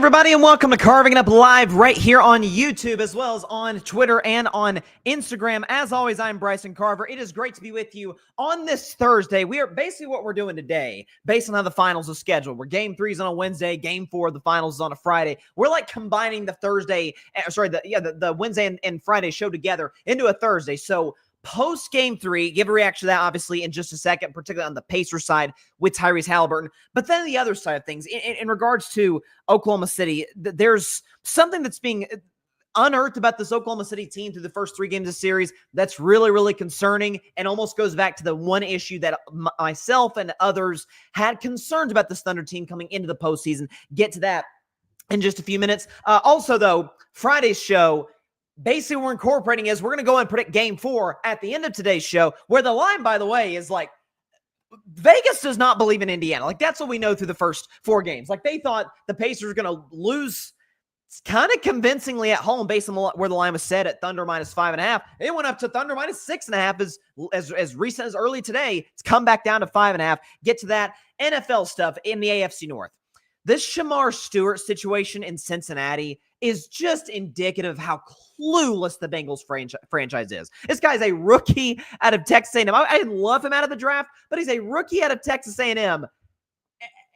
everybody, and welcome to Carving It Up Live right here on YouTube, as well as on Twitter and on Instagram. As always, I'm Bryson Carver. It is great to be with you on this Thursday. We are basically what we're doing today, based on how the finals are scheduled. Where Game 3 is on a Wednesday, Game 4 of the finals is on a Friday. We're like combining the the Wednesday and Friday show together into a Thursday. So post Game 3, give a reaction to that, obviously, in just a second, particularly on the Pacers side with Tyrese Halliburton. But then the other side of things, in regards to Oklahoma City, there's something that's being unearthed about this Oklahoma City team through the first 3 games of the series that's really, really concerning, and almost goes back to the one issue that myself and others had concerns about this Thunder team coming into the postseason. Get to that in just a few minutes. Also, though, Friday's show, basically, we're incorporating is we're going to go and predict Game 4 at the end of today's show, where the line, by the way, is like, Vegas does not believe in Indiana. Like, that's what we know through the first 4 games. Like, they thought the Pacers were going to lose kind of convincingly at home based on where the line was set at Thunder minus 5.5. It went up to Thunder minus 6.5 as recent as early today. It's come back down to 5.5. Get to that NFL stuff in the AFC North. This Shamar Stewart situation in Cincinnati is just indicative of how clueless the Bengals franchise is. This guy's a rookie out of Texas A&M. I love him out of the draft, but he's a rookie out of Texas A&M.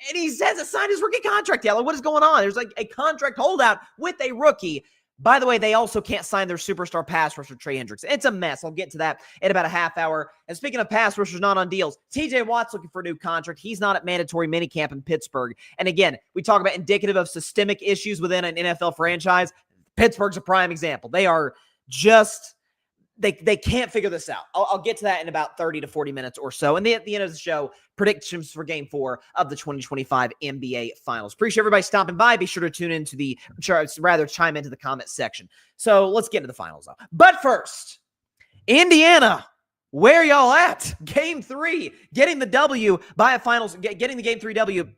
And he hasn't signed his rookie contract yet. Like, what is going on? There's like a contract holdout with a rookie. By the way, they also can't sign their superstar pass rusher, Trey Hendricks. It's a mess. I'll get to that in about a half hour. And speaking of pass rushers not on deals, TJ Watt's looking for a new contract. He's not at mandatory minicamp in Pittsburgh. And again, we talk about indicative of systemic issues within an NFL franchise. Pittsburgh's a prime example. They are just... They can't figure this out. I'll get to that in about 30 to 40 minutes or so. And at the end of the show, predictions for Game 4 of the 2025 NBA Finals. Appreciate everybody stopping by. Be sure to chime into the comment section. So let's get into the finals, though. But first, Indiana, where y'all at? Game 3, getting the W by a finals, getting the Game 3 W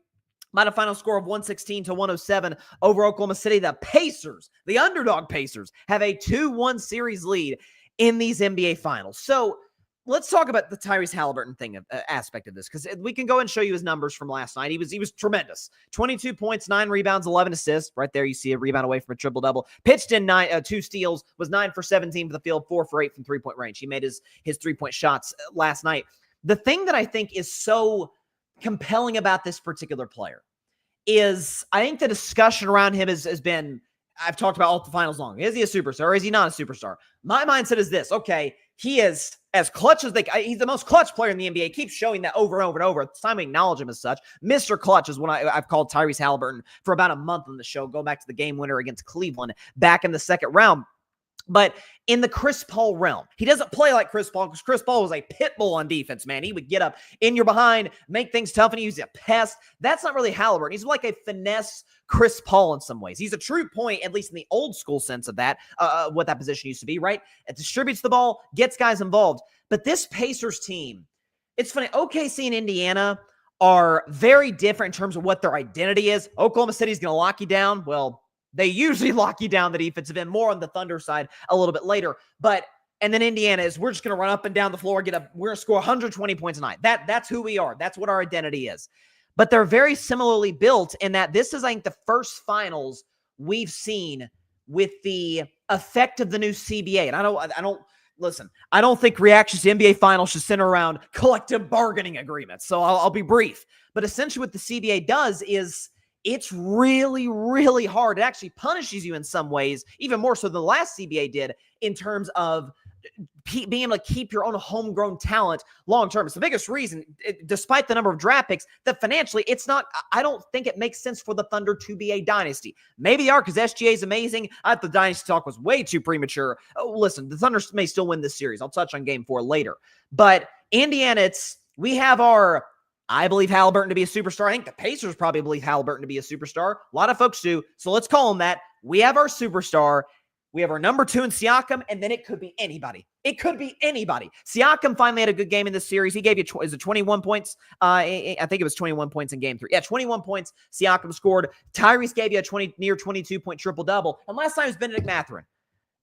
by a final score of 116-107 over Oklahoma City. The Pacers, the underdog Pacers, have a 2-1 series lead in these NBA Finals. So let's talk about the Tyrese Halliburton thing aspect of this, because we can go and show you his numbers from last night. He was tremendous. 22 points, 9 rebounds, 11 assists. Right there, you see a rebound away from a triple-double. Pitched in 2 steals, was 9 for 17 from the field, 4 for 8 from three-point range. He made his 3-point shots last night. The thing that I think is so compelling about this particular player is I think the discussion around him has been, I've talked about all the finals long. Is he a superstar or is he not a superstar? My mindset is this. Okay, he is as clutch as he's the most clutch player in the NBA. Keeps showing that over and over and over. It's time we acknowledge him as such. Mr. Clutch is what I've called Tyrese Halliburton for about a month on the show. Go back to the game winner against Cleveland back in the second round. But in the Chris Paul realm, he doesn't play like Chris Paul, because Chris Paul was a pit bull on defense, man. He would get up in your behind, make things tough, and he was a pest. That's not really Halliburton. He's like a finesse Chris Paul in some ways. He's a true point, at least in the old school sense of that, what that position used to be, right? It distributes the ball, gets guys involved. But this Pacers team, it's funny, OKC and Indiana are very different in terms of what their identity is. Oklahoma City's going to lock you down. Well, they usually lock you down the defensive end, more on the Thunder side a little bit later. And then Indiana is, we're just going to run up and down the floor, we're going to score 120 points a night. That's who we are. That's what our identity is. But they're very similarly built in that this is, I think, the first finals we've seen with the effect of the new CBA. And I don't think reactions to NBA finals should center around collective bargaining agreements. So I'll be brief. But essentially what the CBA does is, it's really, really hard. It actually punishes you in some ways, even more so than the last CBA did, in terms of being able to keep your own homegrown talent long-term. It's the biggest reason, despite the number of draft picks, that financially I don't think it makes sense for the Thunder to be a dynasty. Maybe they are, because SGA is amazing. I thought the dynasty talk was way too premature. Listen, the Thunder may still win this series. I'll touch on Game 4 later. But Indiana, we have I believe Halliburton to be a superstar. I think the Pacers probably believe Halliburton to be a superstar. A lot of folks do. So let's call him that. We have our superstar. We have our number 2 in Siakam, and then it could be anybody. It could be anybody. Siakam finally had a good game in this series. He gave you, 21 points? I think it was 21 points in Game 3. Yeah, 21 points Siakam scored. Tyrese gave you a near 22-point triple-double. And last time it was Benedict Mathurin.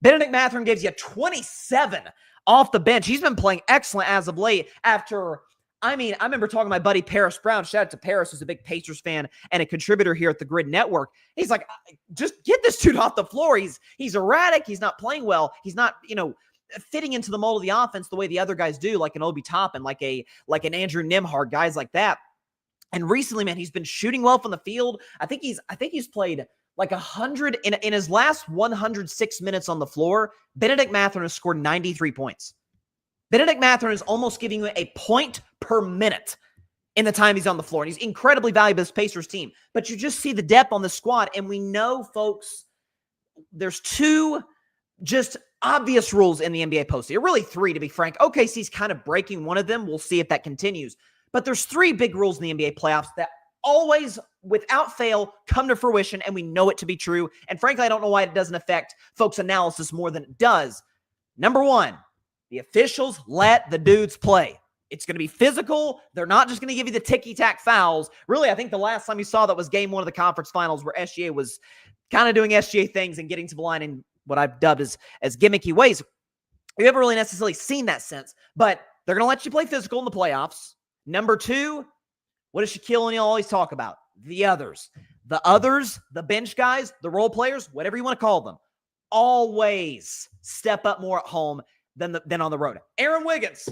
Benedict Mathurin gives you 27 off the bench. He's been playing excellent as of late after I mean, I remember talking to my buddy Paris Brown. Shout out to Paris, who's a big Pacers fan and a contributor here at the Grid Network. He's like, just get this dude off the floor. He's erratic. He's not playing well. He's not, fitting into the mold of the offense the way the other guys do, like an Obi Toppin, like an Andrew Nembhard, guys like that. And recently, man, he's been shooting well from the field. I think he's played like 100 in his last 106 minutes on the floor. Benedict Mathurin has scored 93 points. Benedict Mathurin is almost giving you a point per minute in the time he's on the floor. And he's incredibly valuable to this Pacers team. But you just see the depth on the squad. And we know, folks, there's two just obvious rules in the NBA postseason. Really three, to be frank. OKC's kind of breaking one of them. We'll see if that continues. But there's three big rules in the NBA playoffs that always, without fail, come to fruition, and we know it to be true. And frankly, I don't know why it doesn't affect folks' analysis more than it does. Number one, the officials let the dudes play. It's going to be physical. They're not just going to give you the ticky-tack fouls. Really, I think the last time you saw that was game one of the conference finals where SGA was kind of doing SGA things and getting to the line in what I've dubbed as gimmicky ways. You haven't really necessarily seen that since, but they're going to let you play physical in the playoffs. Number two, what does Shaquille O'Neal always talk about? The others. The others, the bench guys, the role players, whatever you want to call them, always step up more at home than on the road. Aaron Wiggins.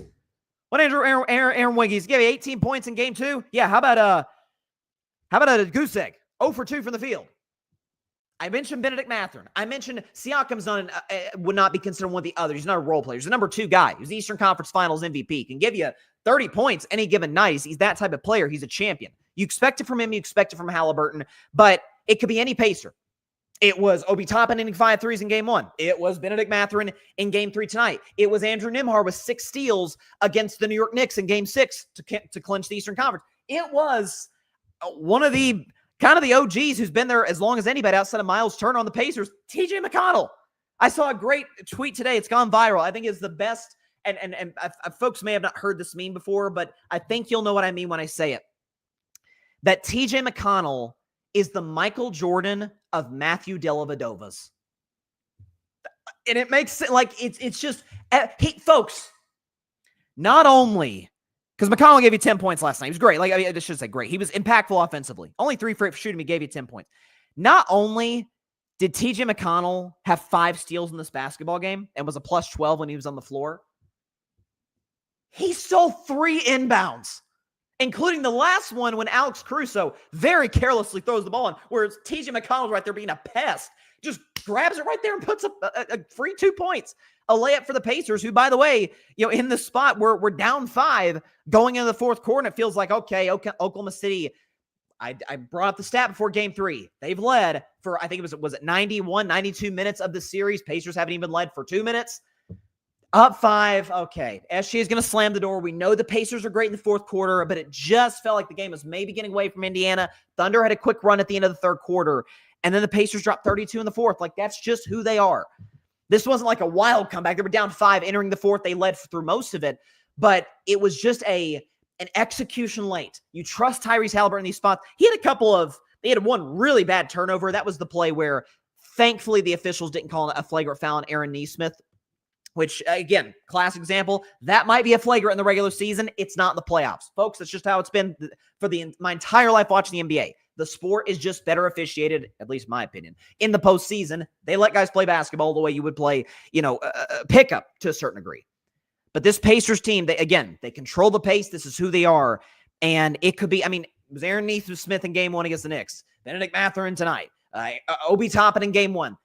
What Aaron Wiggins gave you 18 points in game 2? Yeah, how about a goose egg? 0 for 2 from the field. I mentioned Benedict Mathurin. I mentioned Siakam's would not be considered one of the others. He's not a role player. He's the number 2 guy. He's the Eastern Conference Finals MVP. Can give you 30 points any given night. He's that type of player. He's a champion. You expect it from him. You expect it from Halliburton. But it could be any Pacer. It was Obi Toppin hitting 5 threes in game 1. It was Benedict Mathurin in game 3 tonight. It was Andrew Nembhard with 6 steals against the New York Knicks in game 6 to clinch the Eastern Conference. It was one of the kind of the OGs who's been there as long as anybody outside of Miles Turner on the Pacers, TJ McConnell. I saw a great tweet today. It's gone viral. I think it's the best. And folks may have not heard this meme before, but I think you'll know what I mean when I say it. That TJ McConnell is the Michael Jordan of Matthew Dellavedova's. And it makes it like it's just, folks, not only, because McConnell gave you 10 points last night. He was great. Like, I mean, I should say great. He was impactful offensively. Only 3 for shooting. He gave you 10 points. Not only did TJ McConnell have 5 steals in this basketball game and was a plus 12 when he was on the floor, he stole 3 inbounds, including the last one when Alex Caruso very carelessly throws the ball in, where it's TJ McConnell right there being a pest, just grabs it right there and puts up a free 2 points. A layup for the Pacers, who, by the way, in the spot where we're down 5 going into the fourth quarter, and it feels like, okay, Oklahoma City, I brought up the stat before game 3. They've led for, I think it was 91, 92 minutes of the series. Pacers haven't even led for 2 minutes. Up 5, okay. SGA is going to slam the door. We know the Pacers are great in the fourth quarter, but it just felt like the game was maybe getting away from Indiana. Thunder had a quick run at the end of the third quarter, and then the Pacers dropped 32 in the fourth. Like, that's just who they are. This wasn't like a wild comeback. They were down 5 entering the fourth. They led through most of it, but it was just an execution late. You trust Tyrese Halliburton in these spots. They had one really bad turnover. That was the play where, thankfully, the officials didn't call a flagrant foul on Aaron Nesmith, which, again, classic example. That might be a flagrant in the regular season. It's not in the playoffs. Folks, that's just how it's been for my entire life watching the NBA. The sport is just better officiated, at least my opinion. In the postseason, they let guys play basketball the way you would play, pickup to a certain degree. But this Pacers team, they control the pace. This is who they are. And it could be, it was Aaron Nesmith in game 1 against the Knicks. Benedict Mathurin tonight. Obi Toppin in game 1.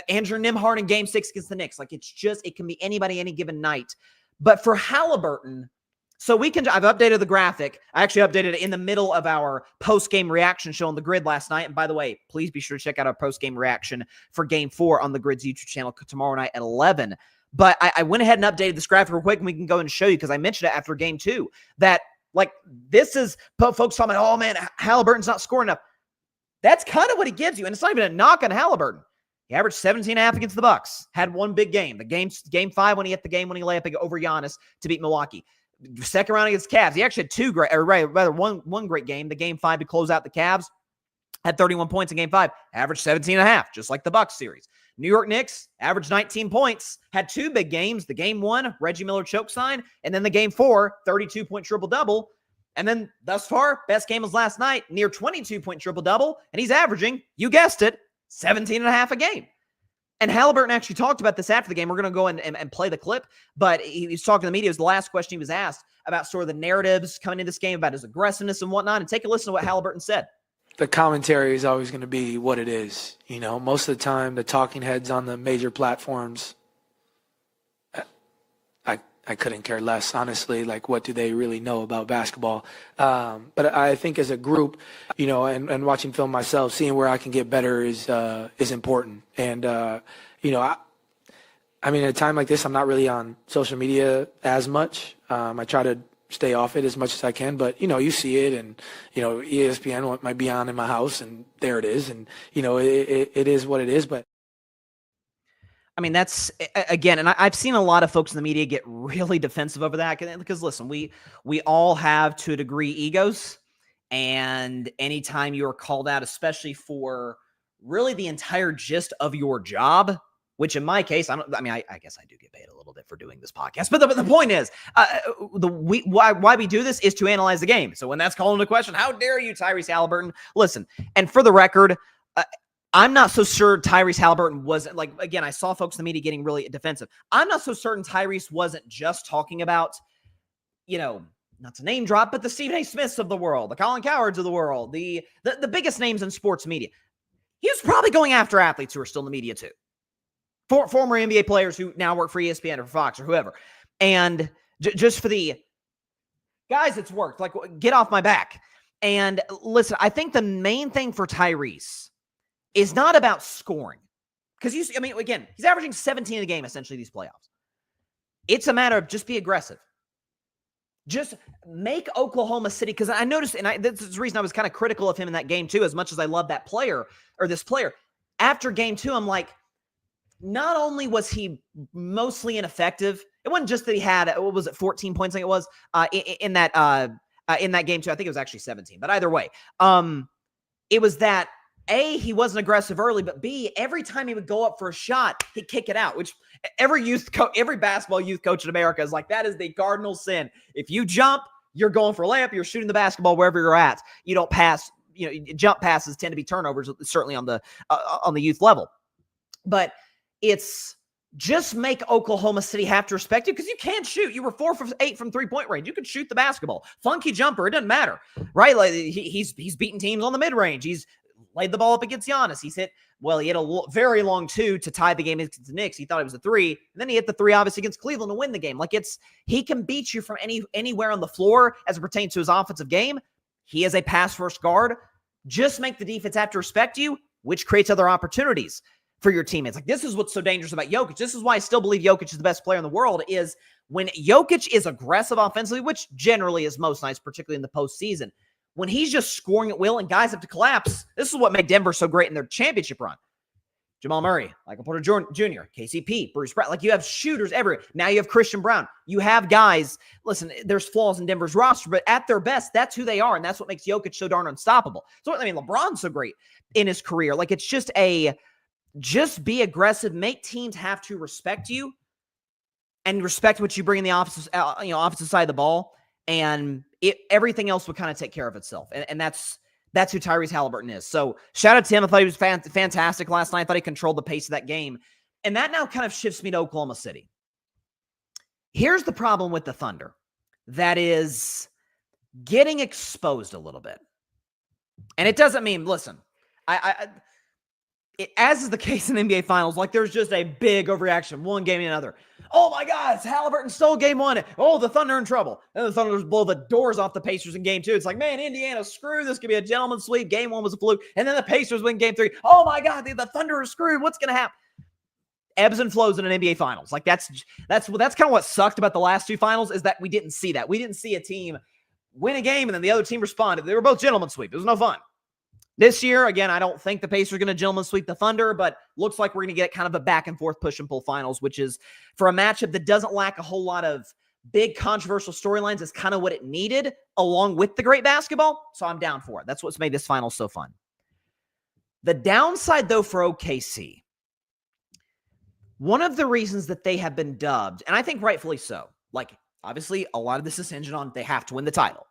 Andrew Nembhard in game 6 against the Knicks. Like, it can be anybody any given night. But for Halliburton, I've updated the graphic. I actually updated it in the middle of our post-game reaction show on the Grid last night. And by the way, please be sure to check out our post-game reaction for game 4 on the Grid's YouTube channel tomorrow night at 11. But I went ahead and updated this graphic real quick, and we can go and show you, because I mentioned it after game 2, that, like, this is folks talking about, oh man, Halliburton's not scoring enough. That's kind of what he gives you. And it's not even a knock on Halliburton. He averaged 17.5 against the Bucks. Had one big game. Game 5 when he hit the game-winning layup over Giannis to beat Milwaukee. Second round against Cavs. He actually had one great game. The game 5 to close out the Cavs. Had 31 points in game 5. Averaged 17.5, just like the Bucks series. New York Knicks averaged 19 points, had 2 big games. The game 1, Reggie Miller choke sign, and then the game 4, 32-point triple-double. And then thus far, best game was last night, near 22-point triple-double, and he's averaging, you guessed it, 17.5 a game. And Halliburton actually talked about this after the game. We're going to go and play the clip, but he was talking to the media. It was the last question he was asked about sort of the narratives coming into this game, about his aggressiveness and whatnot. And take a listen to what Halliburton said. The commentary is always going to be what it is. You know, most of the time, the talking heads on the major platforms, I couldn't care less, honestly. Like, what do they really know about basketball? But I think as a group, you know, and watching film myself, seeing where I can get better is important. And, you know, I mean, at a time like this, I'm not really on social media as much. I try to stay off it as much as I can, but, you know, you see it, and, you know, ESPN might be on in my house, and there it is. And, you know, it is what it is, but I mean, that's, again, and I've seen a lot of folks in the media get really defensive over that because, listen, we all have, to a degree, egos, and anytime you're called out, especially for really the entire gist of your job, which in my case, I guess I do get paid a little bit for doing this podcast, but the point is, why we do this is to analyze the game. So when that's called into question, how dare you, Tyrese Halliburton? Listen, and for the record, I'm not so sure Tyrese Halliburton wasn't, like, again, I saw folks in the media getting really defensive. I'm not so certain Tyrese wasn't just talking about, you know, not to name drop, but the Stephen A. Smiths of the world, the Colin Cowards of the world, the biggest names in sports media. He was probably going after athletes who are still in the media too. Former NBA players who now work for ESPN or Fox or whoever. And just for the guys, it's worked. Like, get off my back. And listen, I think the main thing for Tyrese is not about scoring. Because, again, he's averaging 17 a game, essentially, these playoffs. It's a matter of just be aggressive. Just make Oklahoma City, because I noticed, and this is the reason I was kind of critical of him in that game too, as much as I love that player, or this player. After game 2, I'm like, not only was he mostly ineffective, it wasn't just that he had, 14 points, I think it was, in that game too. I think it was actually 17, but either way, it was that, A, he wasn't aggressive early, but B, every time he would go up for a shot, he'd kick it out, which every basketball youth coach in America is like, that is the cardinal sin. If you jump, you're going for a layup, you're shooting the basketball wherever you're at. You don't pass, jump passes tend to be turnovers, certainly on the youth level. But it's just make Oklahoma City have to respect you, because you can shoot. You were 4 for 8 from 3-point range. You can shoot the basketball. Funky jumper, it doesn't matter, right? Like, he's beaten teams on the mid-range. He's laid the ball up against Giannis. He had a very long 2 to tie the game against the Knicks. He thought it was a 3. And then he hit the 3, obviously, against Cleveland to win the game. Like, he can beat you from anywhere on the floor as it pertains to his offensive game. He is a pass-first guard. Just make the defense have to respect you, which creates other opportunities for your teammates. Like, this is what's so dangerous about Jokic. This is why I still believe Jokic is the best player in the world, is when Jokic is aggressive offensively, which generally is most nice, particularly in the postseason. When he's just scoring at will and guys have to collapse, this is what made Denver so great in their championship run. Jamal Murray, Michael Porter Jr., KCP, Bruce Brown. Like, you have shooters everywhere. Now you have Christian Brown. You have guys. Listen, there's flaws in Denver's roster, but at their best, that's who they are, and that's what makes Jokic so darn unstoppable. So, LeBron's so great in his career. Like, it's just be aggressive. Make teams have to respect you and respect what you bring in the offensive side of the ball, and everything else would kind of take care of itself. And that's who Tyrese Halliburton is. So shout out to him. I thought he was fantastic last night. I thought he controlled the pace of that game. And that now kind of shifts me to Oklahoma City. Here's the problem with the Thunder. That is getting exposed a little bit. And it doesn't mean, listen, as is the case in the NBA Finals, like, there's just a big overreaction, one game and another. Oh my God, it's Halliburton stole game 1. Oh, the Thunder in trouble. And the Thunder blow the doors off the Pacers in game 2. It's like, man, Indiana, screw this. Could be a gentleman's sweep. Game 1 was a fluke. And then the Pacers win game 3. Oh my God, the Thunder are screwed. What's going to happen? Ebbs and flows in an NBA Finals. Like, that's kind of what sucked about the last 2 finals, is that we didn't see that. We didn't see a team win a game and then the other team responded. They were both gentlemen's sweep. It was no fun. This year, again, I don't think the Pacers are going to gentleman sweep the Thunder, but looks like we're going to get kind of a back-and-forth push-and-pull finals, which is, for a matchup that doesn't lack a whole lot of big controversial storylines, is kind of what it needed, along with the great basketball, so I'm down for it. That's what's made this final so fun. The downside, though, for OKC One of the reasons that they have been dubbed, and I think rightfully so, like, obviously, a lot of this is hinging on they have to win the title.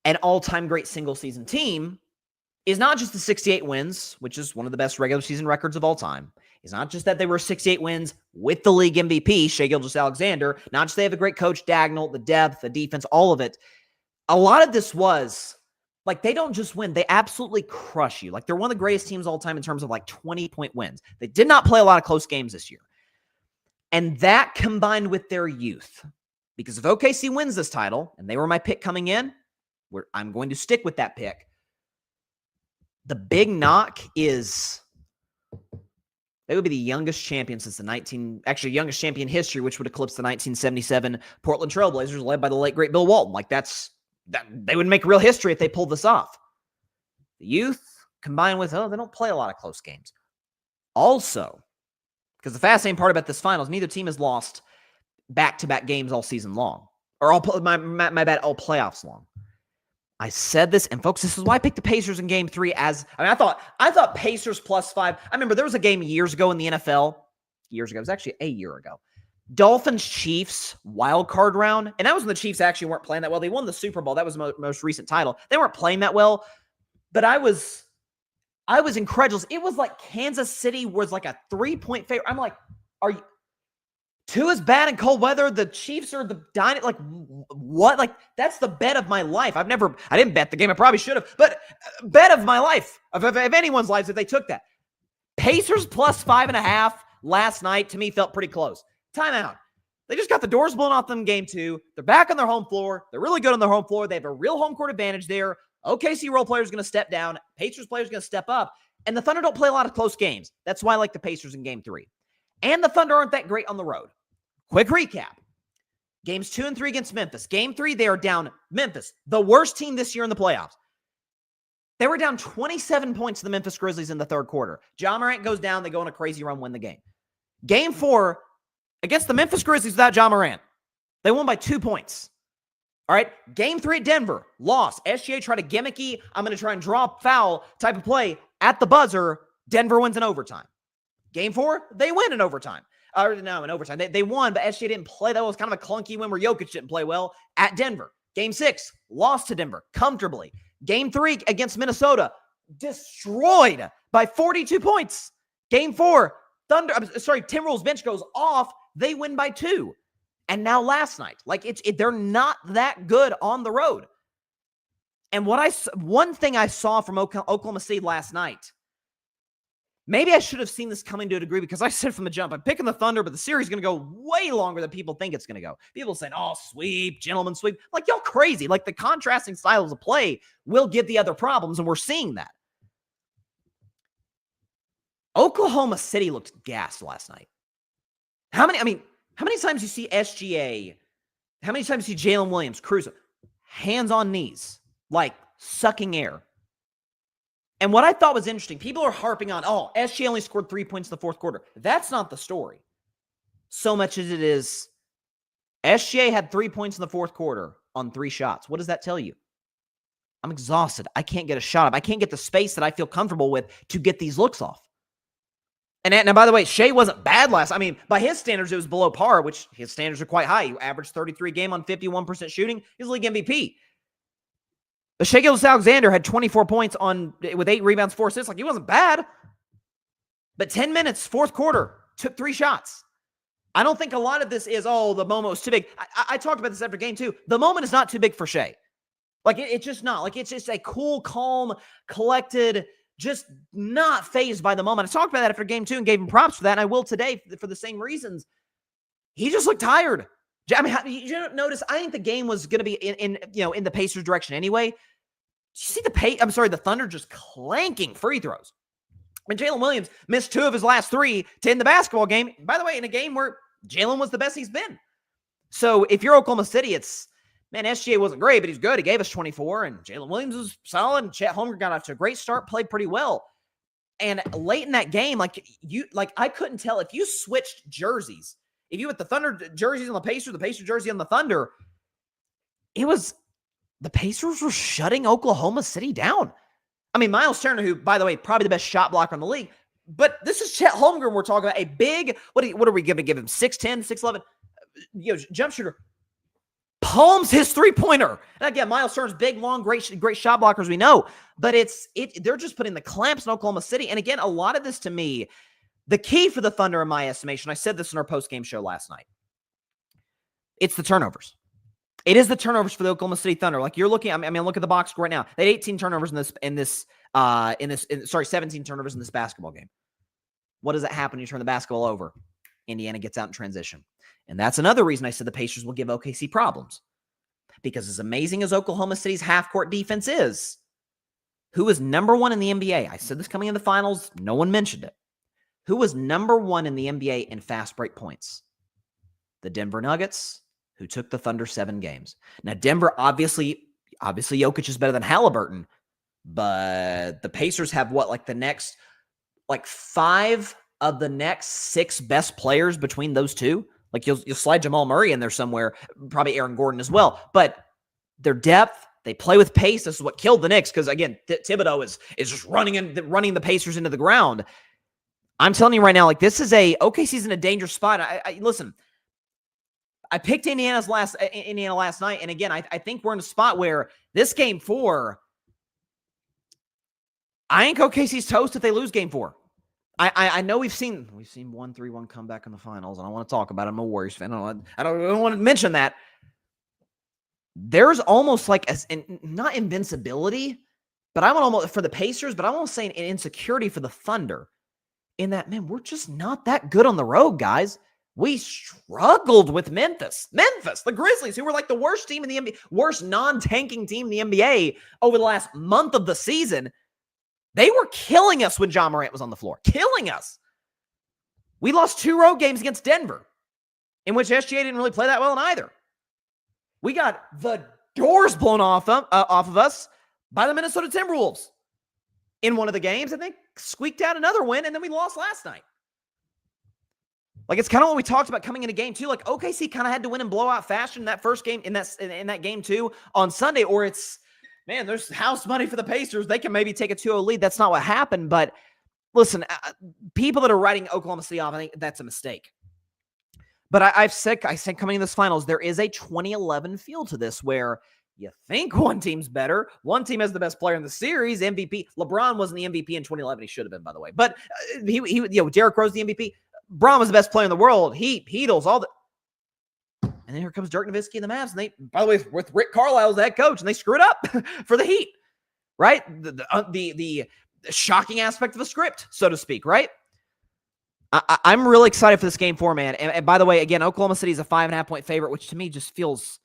An all-time great single-season team is not just the 68 wins, which is one of the best regular season records of all time. It's not just that they were 68 wins with the league MVP, Shai Gilgeous-Alexander. Not just they have a great coach, Dagnall, the depth, the defense, all of it. A lot of this was, like, they don't just win. They absolutely crush you. Like, they're one of the greatest teams all time in terms of, like, 20-point wins. They did not play a lot of close games this year. And that combined with their youth, because if OKC wins this title, and they were my pick coming in, I'm going to stick with that pick. The big knock is they would be the youngest champion since the youngest champion history, which would eclipse the 1977 Portland Trailblazers led by the late, great Bill Walton. Like, they would make real history if they pulled this off. The youth combined with, they don't play a lot of close games. Also, because the fascinating part about this finals, neither team has lost back-to-back games all season long. Or all playoffs long. I said this, and folks, this is why I picked the Pacers in Game 3 I thought Pacers +5. I remember there was a game years ago in the NFL. Years ago. It was actually a year ago. Dolphins-Chiefs wild card round. And that was when the Chiefs actually weren't playing that well. They won the Super Bowl. That was the most recent title. They weren't playing that well. But I was incredulous. It was like Kansas City was like a 3-point favorite. I'm like, are you... 2 is bad in cold weather. The Chiefs are the dynasty. Like, what? Like, that's the bet of my life. I didn't bet the game. I probably should have. But bet of my life, of anyone's lives, if they took that. Pacers +5.5 last night, to me, felt pretty close. Timeout. They just got the doors blown off them in Game 2. They're back on their home floor. They're really good on their home floor. They have a real home court advantage there. OKC role players going to step down. Pacers players going to step up. And the Thunder don't play a lot of close games. That's why I like the Pacers in Game 3. And the Thunder aren't that great on the road. Quick recap. Games 2 and 3 against Memphis. Game 3, they are down. Memphis, the worst team this year in the playoffs. They were down 27 points to the Memphis Grizzlies in the third quarter. Ja Morant goes down. They go on a crazy run, win the game. Game 4, against the Memphis Grizzlies without Ja Morant. They won by 2 points. All right. Game 3 at Denver. Loss. SGA tried a gimmicky, I'm going to try and draw a foul type of play at the buzzer. Denver wins in overtime. Game 4, they win in overtime. In overtime. They won, but SGA didn't play. That was kind of a clunky win where Jokic didn't play well at Denver. Game 6, lost to Denver comfortably. Game 3 against Minnesota, destroyed by 42 points. Game 4, Timberwolves bench goes off. They win by 2. And now last night, like they're not that good on the road. And one thing I saw from Oklahoma City last night, maybe I should have seen this coming to a degree because I said from the jump, I'm picking the Thunder, but the series is going to go way longer than people think it's going to go. People saying, sweep, gentlemen sweep. Like, y'all crazy. Like, the contrasting styles of play will give the other problems, and we're seeing that. Oklahoma City looked gassed last night. How many times you see SGA, how many times you see Jalen Williams, Cruz, hands on knees, like sucking air? And what I thought was interesting, people are harping on, SGA only scored 3 points in the fourth quarter. That's not the story. So much as it is, SGA had 3 points in the fourth quarter on 3 shots. What does that tell you? I'm exhausted. I can't get a shot up. I can't get the space that I feel comfortable with to get these looks off. And by the way, Shai wasn't bad by his standards, it was below par, which his standards are quite high. He averaged 33 a game on 51% shooting. He's league MVP. But Shai Gilgeous-Alexander had 24 points with 8 rebounds, 4 assists. Like, he wasn't bad. But 10 minutes, fourth quarter, took 3 shots. I don't think a lot of this is, the moment was too big. I talked about this after game 2. The moment is not too big for Shai. Like, it's just not. Like, it's just a cool, calm, collected, just not fazed by the moment. I talked about that after game 2 and gave him props for that, and I will today for the same reasons. He just looked tired. I mean, you notice, I think the game was going to be in the Pacers' direction anyway. You see the Thunder just clanking free throws. I mean, Jalen Williams missed 2 of his last 3 to end the basketball game. By the way, in a game where Jalen was the best he's been. So if you're Oklahoma City, SGA wasn't great, but he's good. He gave us 24, and Jalen Williams was solid, and Chet Holmgren got off to a great start, played pretty well. And late in that game, I couldn't tell if you switched jerseys. If you put the Thunder jerseys on the Pacer jersey on the Thunder, the Pacers were shutting Oklahoma City down. I mean, Miles Turner, who, by the way, probably the best shot blocker in the league, But this is Chet Holmgren we're talking about. A big, what are we going to give him? 6'10", 6'11", jump shooter. Palms his three-pointer. And again, Miles Turner's big, long, great shot blockers, we know. But they're just putting the clamps in Oklahoma City. And again, a lot of this to me, the key for the Thunder, in my estimation, I said this in our post-game show last night, it's the turnovers. It is the turnovers for the Oklahoma City Thunder. Like you're looking, I mean, look at the box score right now. They had 18 turnovers in 17 turnovers in this basketball game. What does that happen when you turn the basketball over? Indiana gets out in transition. And that's another reason I said the Pacers will give OKC problems. Because as amazing as Oklahoma City's half-court defense is, who was number one in the NBA? I said this coming in the finals. No one mentioned it. Who was number one in the NBA in fast break points? The Denver Nuggets, who took the Thunder 7 games. Now, Denver, obviously Jokic is better than Halliburton, but the Pacers have the next, 5 of the next 6 best players between those two. Like you'll slide Jamal Murray in there somewhere, probably Aaron Gordon as well. But their depth, they play with pace. This is what killed the Knicks because, again, Thibodeau is just running the Pacers into the ground. I'm telling you right now, this is OKC's in a dangerous spot. Listen, I picked Indiana last night, and again, I think we're in a spot where this game 4, I think OKC's toast if they lose game 4. I know we've seen 1-3-1 comeback in the finals, and I want to talk about it. I'm a Warriors fan. I don't want to mention that. There's almost not invincibility, but I want almost for the Pacers, but I won't say an insecurity for the Thunder. In that, man, we're just not that good on the road, guys. We struggled with Memphis, the Grizzlies, who were the worst team in the NBA, worst non-tanking team in the NBA over the last month of the season. They were killing us when John Morant was on the floor. Killing us. We lost 2 road games against Denver, in which SGA didn't really play that well in either. We got the doors blown off of us by the Minnesota Timberwolves in one of the games, and they squeaked out another win, and then we lost last night. It's kind of what we talked about coming into game 2. OKC kind of had to win in blowout fashion in that first game, in that game 2 on Sunday, or it's, man, there's house money for the Pacers. They can maybe take a 2-0 lead. That's not what happened. But listen, people that are writing Oklahoma City off, I think that's a mistake. But I said coming in this finals, there is a 2011 feel to this where you think one team's better. One team has the best player in the series, MVP. LeBron wasn't the MVP in 2011. He should have been, by the way. But Derrick Rose the MVP. Braun was the best player in the world. Heatles, all the. And then here comes Dirk Nowitzki and the Mavs. And they, by the way, with Rick Carlisle as the head coach, and they screwed up for the Heat, right? The shocking aspect of the script, so to speak, right? I'm really excited for this game 4, man. And by the way, again, Oklahoma City is a 5.5-point favorite, which to me just feels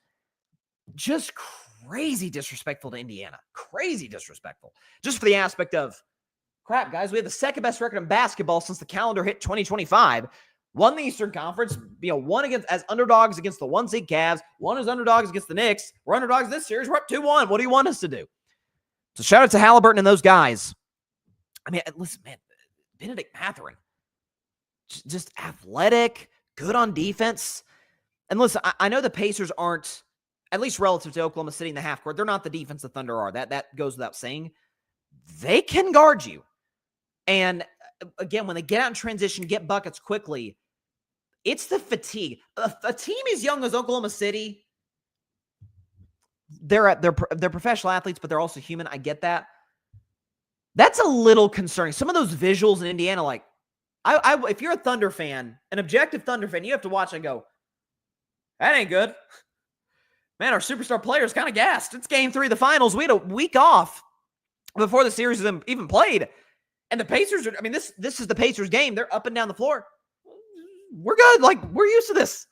just crazy disrespectful to Indiana. Crazy disrespectful. Just for the aspect of, crap, guys, we have the second best record in basketball since the calendar hit 2025. Won the Eastern Conference, one as underdogs against the 1-seed Cavs, one as underdogs against the Knicks. We're underdogs this series. We're up 2-1. What do you want us to do? So shout out to Halliburton and those guys. I mean, listen, man, Benedict Mathurin, just athletic, good on defense. And listen, I know the Pacers aren't, at least relative to Oklahoma City in the half court, they're not the defense the Thunder are. That goes without saying. They can guard you. And again, when they get out in transition, get buckets quickly, it's the fatigue. A team as young as Oklahoma City, they're professional athletes, but they're also human. I get that. That's a little concerning. Some of those visuals in Indiana, if you're a Thunder fan, an objective Thunder fan, you have to watch and go, that ain't good. Man, our superstar player is kind of gassed. It's game 3 of the finals. We had a week off before the series even played. And the Pacers are, I mean, this is the Pacers game. They're up and down the floor. We're good. We're used to this.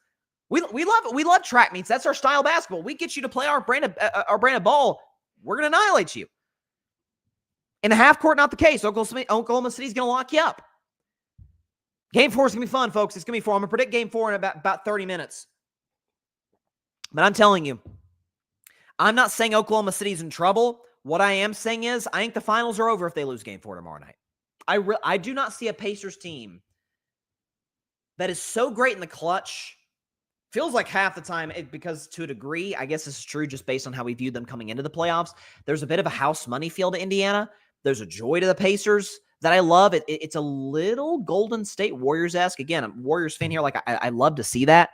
We love track meets. That's our style of basketball. We get you to play our brand of ball. We're going to annihilate you. In the half court, not the case. Oklahoma City's going to lock you up. Game 4 is going to be fun, folks. It's going to be 4. I'm going to predict game 4 in about 30 minutes. But I'm telling you, I'm not saying Oklahoma City's in trouble. What I am saying is I think the finals are over if they lose game 4 tomorrow night. I do not see a Pacers team that is so great in the clutch. Feels like half the time, because to a degree, I guess this is true just based on how we viewed them coming into the playoffs. There's a bit of a house money feel to Indiana. There's a joy to the Pacers that I love. It's a little Golden State Warriors-esque. Again, I'm a Warriors fan here. Like, I love to see that.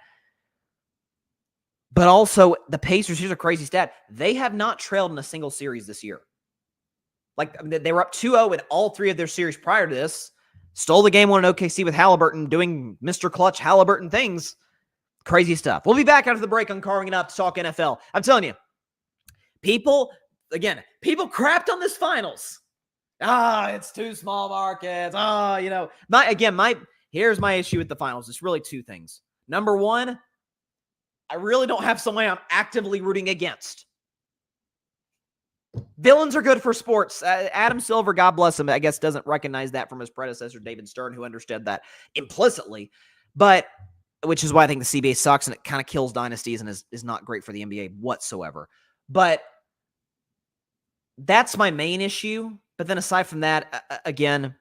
But also, the Pacers, here's a crazy stat. They have not trailed in a single series this year. Like, they were up 2-0 in all three of their series prior to this. Stole the game one in OKC with Halliburton doing Mr. Clutch Halliburton things. Crazy stuff. We'll be back after the break on Carving It Up to talk NFL. I'm telling you, people crapped on this finals. It's too small markets. Here's my issue with the finals. It's really two things. Number one, I really don't have someone I'm actively rooting against. Villains are good for sports. Adam Silver, God bless him, I guess doesn't recognize that from his predecessor, David Stern, who understood that implicitly. But, which is why I think the CBA sucks and it kind of kills dynasties and is not great for the NBA whatsoever. But that's my main issue. But then aside from that, again,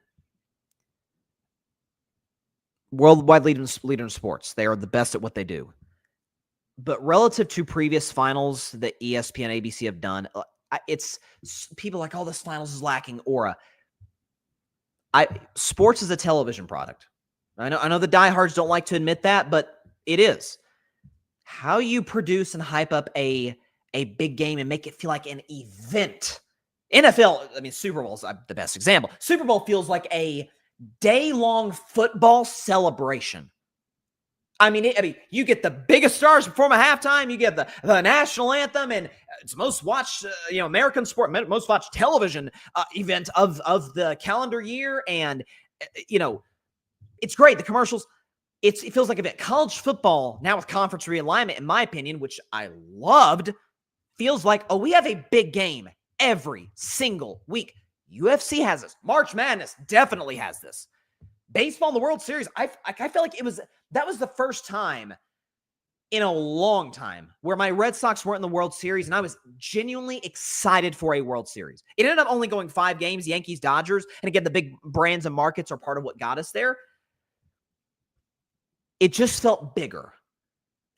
worldwide leader in sports. They are the best at what they do. But relative to previous finals that ESPN, ABC have done, it's people like, this finals is lacking aura. Sports is a television product. I know the diehards don't like to admit that, but it is. How you produce and hype up a big game and make it feel like an event. NFL, Super Bowl is the best example. Super Bowl feels like a day-long football celebration. You get the biggest stars perform at halftime. You get the national anthem, and it's most watched, American sport, most watched television event of the calendar year. And, it's great. The commercials, it feels like a bit. College football, now with conference realignment, in my opinion, which I loved, feels like, we have a big game every single week. UFC has this. March Madness definitely has this. Baseball in the World Series, I feel like that was the first time in a long time where my Red Sox weren't in the World Series, and I was genuinely excited for a World Series. It ended up only going 5 games, Yankees, Dodgers, and again, the big brands and markets are part of what got us there. It just felt bigger,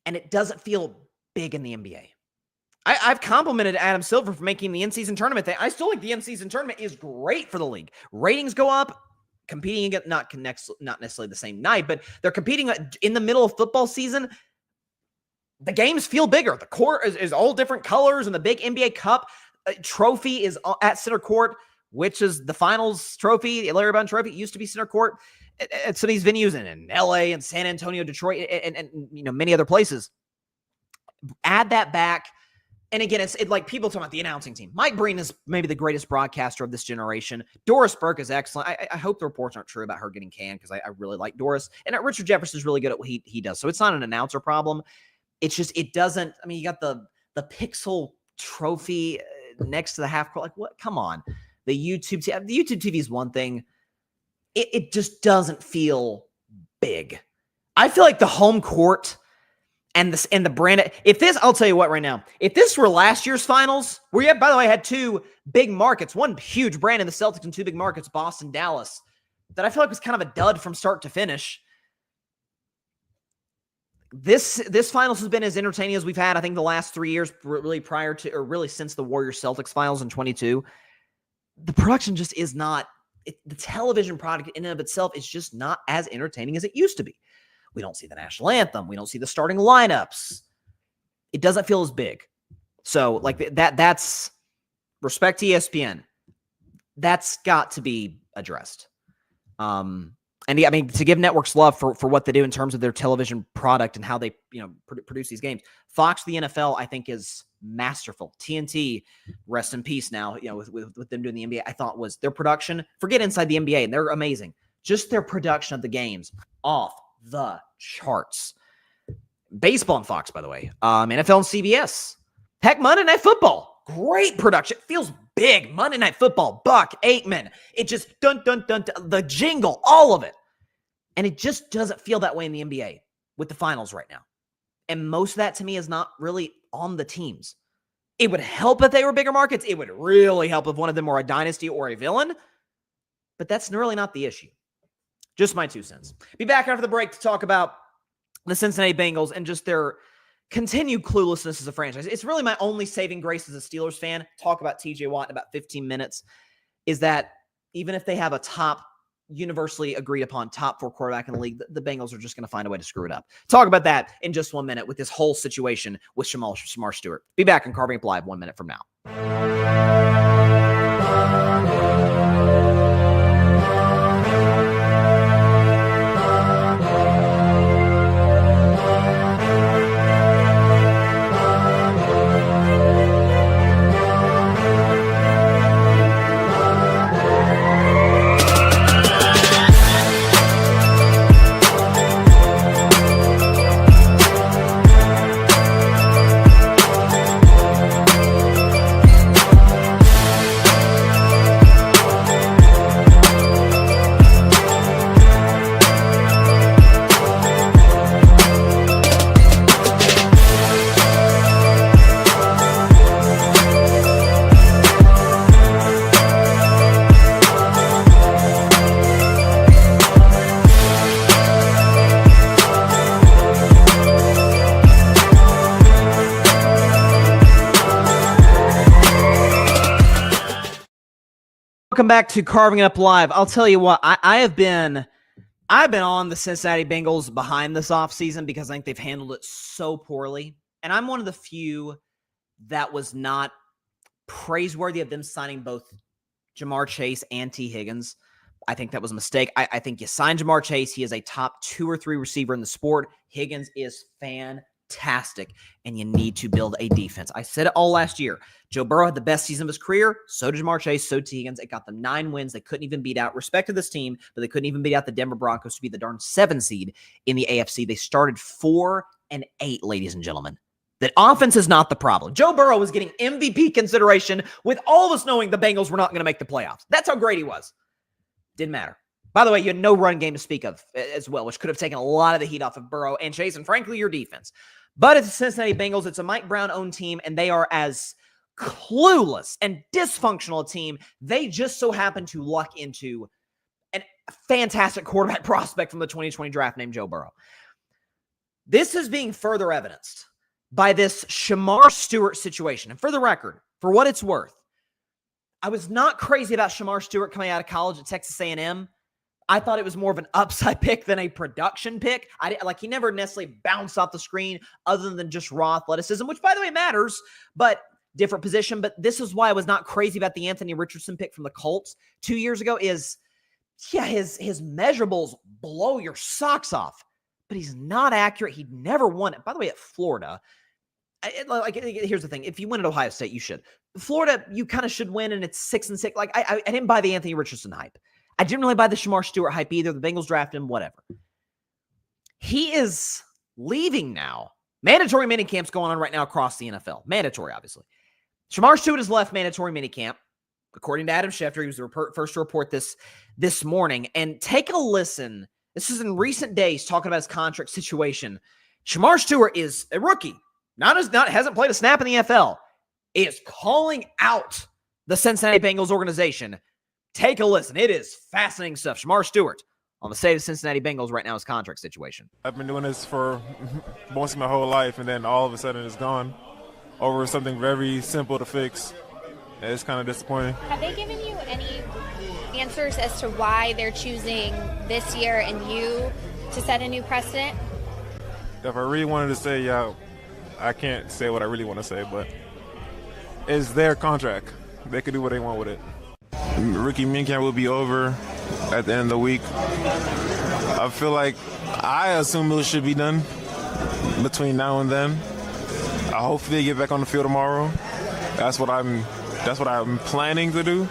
and it doesn't feel big in the NBA. I've complimented Adam Silver for making the in-season tournament thing. I still think the in-season tournament is great for the league. Ratings go up. Competing against, not necessarily the same night, but they're competing in the middle of football season. The games feel bigger. The court is all different colors, and the big NBA Cup trophy is at center court, which is the finals trophy, the Larry Bird trophy. It used to be center court at some of these venues in LA and San Antonio, Detroit, and many other places. Add that back. And again, it's like people talking about the announcing team. Mike Breen is maybe the greatest broadcaster of this generation. Doris Burke is excellent. I hope the reports aren't true about her getting canned because I really like Doris. And Richard Jefferson is really good at what he does. So it's not an announcer problem. It's just, it doesn't, you got the pixel trophy next to the half court. Like, what? Come on. The YouTube TV is one thing. It just doesn't feel big. I feel like the home court and the brand. I'll tell you what right now, if this were last year's finals, where you, by the way, had 2 big markets, one huge brand in the Celtics and 2 big markets, Boston, Dallas, that I feel like was kind of a dud from start to finish. This finals has been as entertaining as we've had, I think, the last 3 years, really prior to, or really since the Warriors-Celtics finals in 22. The production just is not, the television product in and of itself is just not as entertaining as it used to be. We don't see the national anthem. We don't see the starting lineups. It doesn't feel as big. So, like, that's respect to ESPN. That's got to be addressed. And to give networks love for what they do in terms of their television product and how they, produce these games. Fox, the NFL, I think is masterful. TNT, rest in peace now, with them doing the NBA, I thought was their production. Forget inside the NBA, and they're amazing. Just their production of the games off the charts. Baseball on Fox, by the way. NFL and CBS. Heck, Monday Night Football. Great production. It feels big. Monday Night Football. Buck, Aikman. It just dun, dun, dun, dun, the jingle, all of it. And it just doesn't feel that way in the NBA with the finals right now. And most of that, to me, is not really on the teams. It would help if they were bigger markets. It would really help if one of them were a dynasty or a villain. But that's really not the issue. Just my 2 cents. Be back after the break to talk about the Cincinnati Bengals and just their continued cluelessness as a franchise. It's really my only saving grace as a Steelers fan. Talk about TJ Watt in about 15 minutes. Is that even if they have a top, universally agreed upon top 4 quarterback in the league, the Bengals are just going to find a way to screw it up. Talk about that in just 1 minute with this whole situation with Shemar Stewart. Be back on Carving Up Live 1 minute from now. Welcome back to Carving It Up Live. I'll tell you what, I've been on the Cincinnati Bengals behind this offseason because I think they've handled it so poorly. And I'm one of the few that was not praiseworthy of them signing both Jamar Chase and T. Higgins. I think that was a mistake. I think you sign Jamar Chase. He is a top 2 or 3 receiver in the sport. Higgins is fantastic, and you need to build a defense. I said it all last year. Joe Burrow had the best season of his career. So did Jamar Chase. So did T. Higgins. It got them 9 wins. They couldn't even beat out. Respect to this team, but they couldn't even beat out the Denver Broncos to be the darn 7 seed in the AFC. They started 4-8, ladies and gentlemen. That offense is not the problem. Joe Burrow was getting MVP consideration with all of us knowing the Bengals were not going to make the playoffs. That's how great he was. Didn't matter. By the way, you had no run game to speak of as well, which could have taken a lot of the heat off of Burrow and Chase, and frankly, your defense. But it's the Cincinnati Bengals. It's a Mike Brown-owned team, and they are as clueless and dysfunctional a team. They just so happen to luck into a fantastic quarterback prospect from the 2020 draft named Joe Burrow. This is being further evidenced by this Shemar Stewart situation. And for the record, for what it's worth, I was not crazy about Shemar Stewart coming out of college at Texas A&M. I thought it was more of an upside pick than a production pick. He never necessarily bounced off the screen other than just raw athleticism, which, by the way, matters, but different position. But this is why I was not crazy about the Anthony Richardson pick from the Colts 2 years ago his measurables blow your socks off, but he's not accurate. He'd never won it. By the way, at Florida, here's the thing. If you win at Ohio State, you should. Florida, you kind of should win, and it's 6-6. I didn't buy the Anthony Richardson hype. I didn't really buy the Shemar Stewart hype either. The Bengals drafted him, whatever. He is leaving now. Mandatory minicamp's going on right now across the NFL. Mandatory, obviously. Shemar Stewart has left mandatory minicamp. According to Adam Schefter, he was the first to report this morning. And take a listen. This is in recent days, talking about his contract situation. Shemar Stewart is a rookie. Hasn't played a snap in the NFL. Is calling out the Cincinnati Bengals organization. Take a listen. It is fascinating stuff. Shemar Stewart on the state of Cincinnati Bengals right now, his contract situation. I've been doing this for most of my whole life, and then all of a sudden it's gone over something very simple to fix. It's kind of disappointing. Have they given you any answers as to why they're choosing this year and you to set a new precedent? If I really wanted to say, yeah, I can't say what I really want to say, but it's their contract. They can do what they want with it. Rookie minicamp will be over at the end of the week. I feel like I assume it should be done between now and then. I hope they get back on the field tomorrow. That's what I'm planning to do.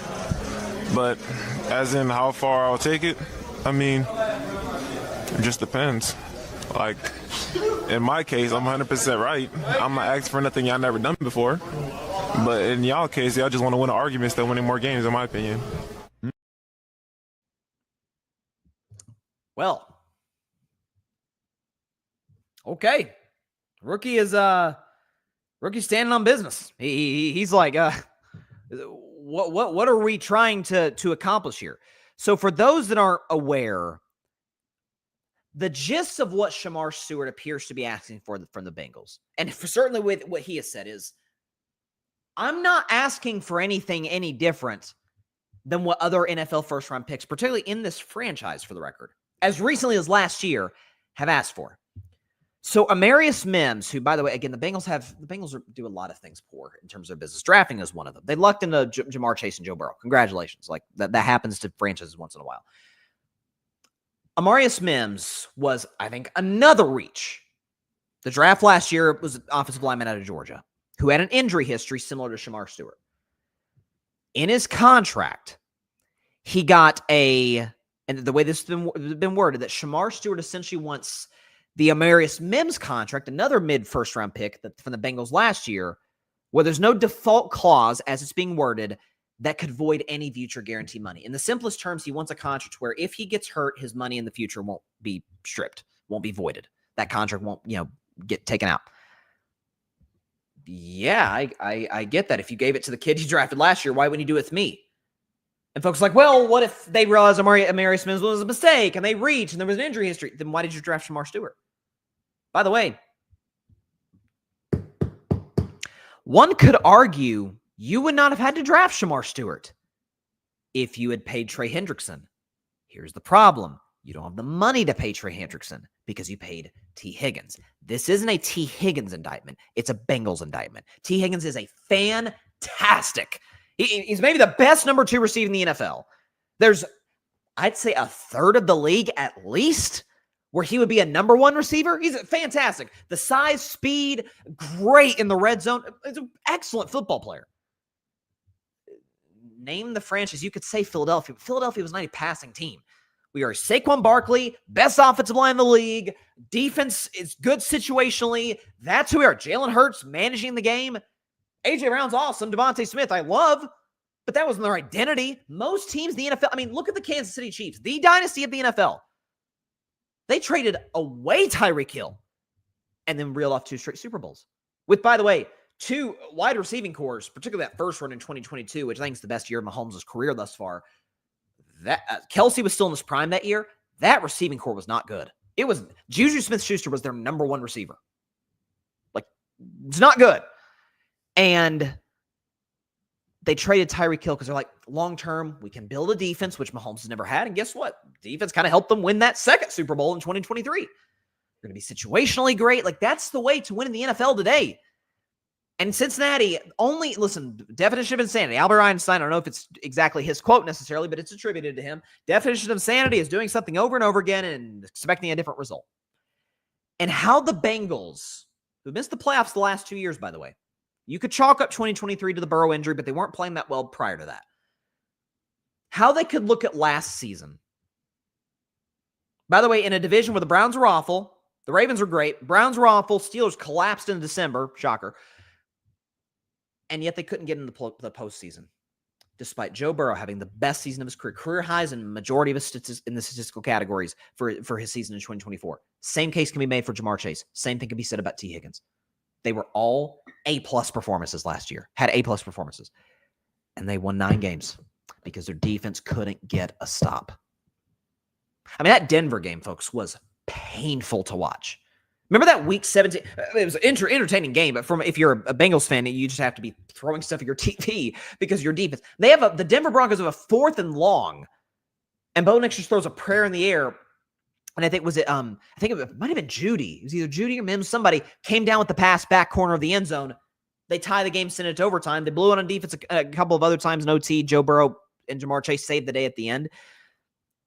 But as in how far I'll take it, I mean, it just depends. Like, in my case, I'm 100% right. I'm not asking for nothing y'all never done before. But in y'all case, y'all just want to win an argument instead of winning more games, in my opinion. Well, okay. Rookie's standing on business. He's like, what are we trying to accomplish here? So for those that aren't aware, the gist of what Shemar Stewart appears to be asking for from the Bengals, and certainly with what he has said, is I'm not asking for anything any different than what other NFL first-round picks, particularly in this franchise for the record, as recently as last year, have asked for. So Amarius Mims, who, by the way, again, the Bengals do a lot of things poor in terms of their business. Drafting is one of them. They lucked into Jamar Chase and Joe Burrow. Congratulations. Like that happens to franchises once in a while. Amarius Mims was, I think, another reach. The draft last year was an offensive lineman out of Georgia who had an injury history similar to Shamar Stewart. In his contract, he got and the way this has been worded, that Shamar Stewart essentially wants the Amarius Mims contract, another mid-first round pick from the Bengals last year, where there's no default clause, as it's being worded, that could void any future guarantee money. In the simplest terms, he wants a contract where if he gets hurt, his money in the future won't be stripped, won't be voided. That contract won't, get taken out. Yeah, I get that. If you gave it to the kid you drafted last year, why wouldn't you do it with me? And folks are like, well, what if they realize Amarius Mims was a mistake and they reached and there was an injury history? Then why did you draft Shamar Stewart? By the way, one could argue you would not have had to draft Shamar Stewart if you had paid Trey Hendrickson. Here's the problem. You don't have the money to pay Trey Hendrickson because you paid T. Higgins. This isn't a T. Higgins indictment. It's a Bengals indictment. T. Higgins is a fantastic. He's maybe the best number 2 receiver in the NFL. There's, I'd say, a third of the league at least where he would be a number 1 receiver. He's fantastic. The size, speed, great in the red zone. He's an excellent football player. Name the franchise. You could say Philadelphia. Philadelphia was not a passing team. We are Saquon Barkley, best offensive line in the league. Defense is good situationally. That's who we are. Jalen Hurts managing the game. A.J. Brown's awesome. Devontae Smith, I love. But that wasn't their identity. Most teams in the NFL, I mean, look at the Kansas City Chiefs, the dynasty of the NFL. They traded away Tyreek Hill and then reeled off 2 straight Super Bowls. With, by the way, 2 wide receiving cores, particularly that first run in 2022, which I think is the best year of Mahomes' career thus far. That Kelsey was still in his prime that year. That receiving core was not good. It was Juju Smith-Schuster was their number 1 receiver. Like, it's not good. And they traded Tyreek Hill because they're like, long-term, we can build a defense, which Mahomes has never had. And guess what? Defense kind of helped them win that second Super Bowl in 2023. They're going to be situationally great. Like, that's the way to win in the NFL today. And Cincinnati definition of insanity. Albert Einstein, I don't know if it's exactly his quote necessarily, but it's attributed to him. Definition of insanity is doing something over and over again and expecting a different result. And how the Bengals, who missed the playoffs the last 2 years, by the way, you could chalk up 2023 to the Burrow injury, but they weren't playing that well prior to that. How they could look at last season. By the way, in a division where the Browns were awful, the Ravens were great, Browns were awful, Steelers collapsed in December, shocker, and yet they couldn't get into the postseason, despite Joe Burrow having the best season of his career highs in the majority of his in the statistical categories for his season in 2024. Same case can be made for Jamar Chase. Same thing can be said about T. Higgins. They were all A-plus performances last year, had A-plus performances, and they won 9 games because their defense couldn't get a stop. I mean, that Denver game, folks, was painful to watch. Remember that week 17? It was an entertaining game, but if you're a Bengals fan, you just have to be throwing stuff at your TV because your defense. They have the Denver Broncos have a 4th and long, and Bo Nix just throws a prayer in the air. And I think it might have been Judy. It was either Judy or Mims. Somebody came down with the pass back corner of the end zone. They tie the game, send it to overtime. They blew it on defense a couple of other times. No T. Joe Burrow and Jamar Chase saved the day at the end.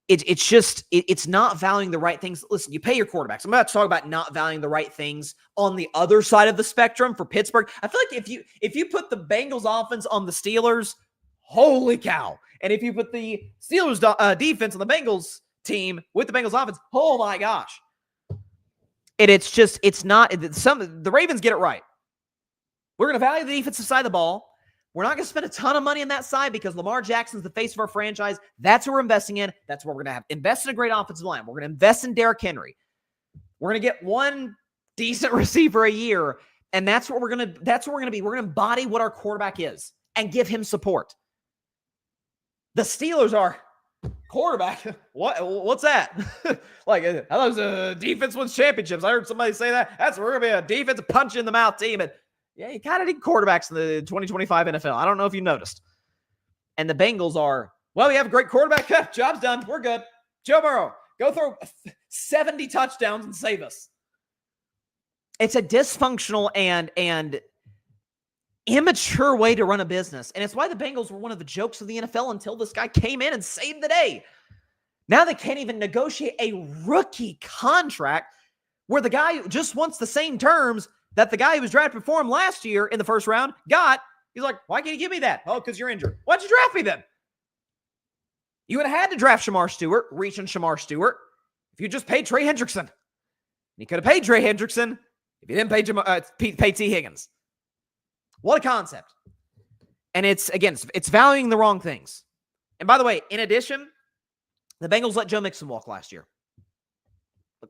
It's not valuing the right things. Listen, you pay your quarterbacks. I'm about to talk about not valuing the right things on the other side of the spectrum for Pittsburgh. I feel like if you put the Bengals offense on the Steelers, holy cow. And if you put the Steelers defense on the Bengals team with the Bengals offense, oh my gosh. The Ravens get it right. We're going to value the defensive side of the ball. We're not going to spend a ton of money on that side because Lamar Jackson's the face of our franchise. That's what we're investing in. That's what we're going to invest in a great offensive line. We're going to invest in Derrick Henry. We're going to get 1 decent receiver a year, and that's what we're going to be. We're going to embody what our quarterback is and give him support. The Steelers are quarterback. What's that? Like, I thought it was a defense wins championships. I heard somebody say that. We're going to be a defensive punch in the mouth team. And yeah, you kind of need quarterbacks in the 2025 NFL. I don't know if you noticed. And the Bengals are Well, we have a great quarterback. Job's done. We're good. Joe Burrow, go throw 70 touchdowns and save us. It's a dysfunctional and immature way to run a business. And it's why the Bengals were one of the jokes of the NFL until this guy came in and saved the day. Now they can't even negotiate a rookie contract where the guy just wants the same terms that the guy who was drafted for him last year in the first round got. He's like, why can't you give me that? Oh, because you're injured. Why'd you draft me then? You would have had to draft Shamar Stewart, reach on Shamar Stewart, if you just paid Trey Hendrickson. You could have paid Trey Hendrickson if you didn't pay T. Higgins. What a concept. And it's valuing the wrong things. And by the way, in addition, the Bengals let Joe Mixon walk last year.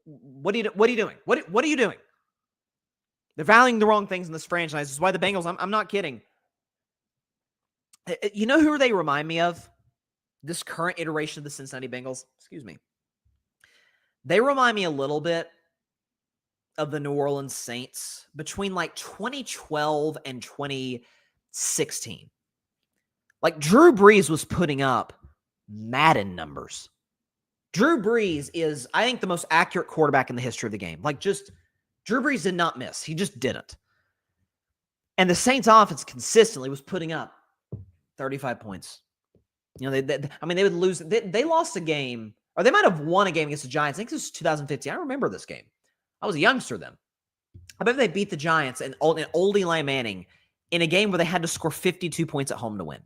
What are you doing? What are you doing? They're valuing the wrong things in this franchise. This is why the Bengals, I'm not kidding. You know who they remind me of? This current iteration of the Cincinnati Bengals? Excuse me. They remind me a little bit of the New Orleans Saints between like 2012 and 2016. Like Drew Brees was putting up Madden numbers. Drew Brees is, I think, the most accurate quarterback in the history of the game. Like just, Drew Brees did not miss. He just didn't. And the Saints offense consistently was putting up 35 points. You know, they would lose. They lost a game, or they might have won a game against the Giants. I think this was 2015. I remember this game. I was a youngster then. I bet they beat the Giants and old Eli Manning in a game where they had to score 52 points at home to win.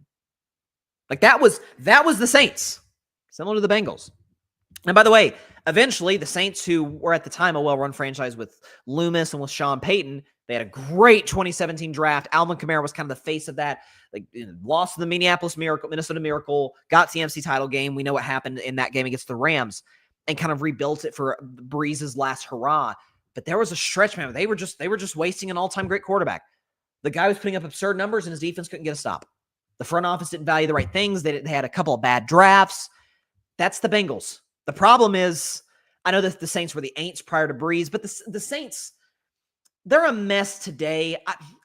Like that was the Saints, similar to the Bengals. And by the way, eventually the Saints, who were at the time a well-run franchise with Loomis and with Sean Payton, they had a great 2017 draft. Alvin Kamara was kind of the face of that. Like lost to the Minnesota Miracle, got to the NFC title game. We know what happened in that game against the Rams, and kind of rebuilt it for Breeze's last hurrah. But there was a stretch, man. They were just wasting an all-time great quarterback. The guy was putting up absurd numbers, and his defense couldn't get a stop. The front office didn't value the right things. They had a couple of bad drafts. That's the Bengals. The problem is, I know that the Saints were the Aints prior to Breeze, but the Saints, they're a mess today.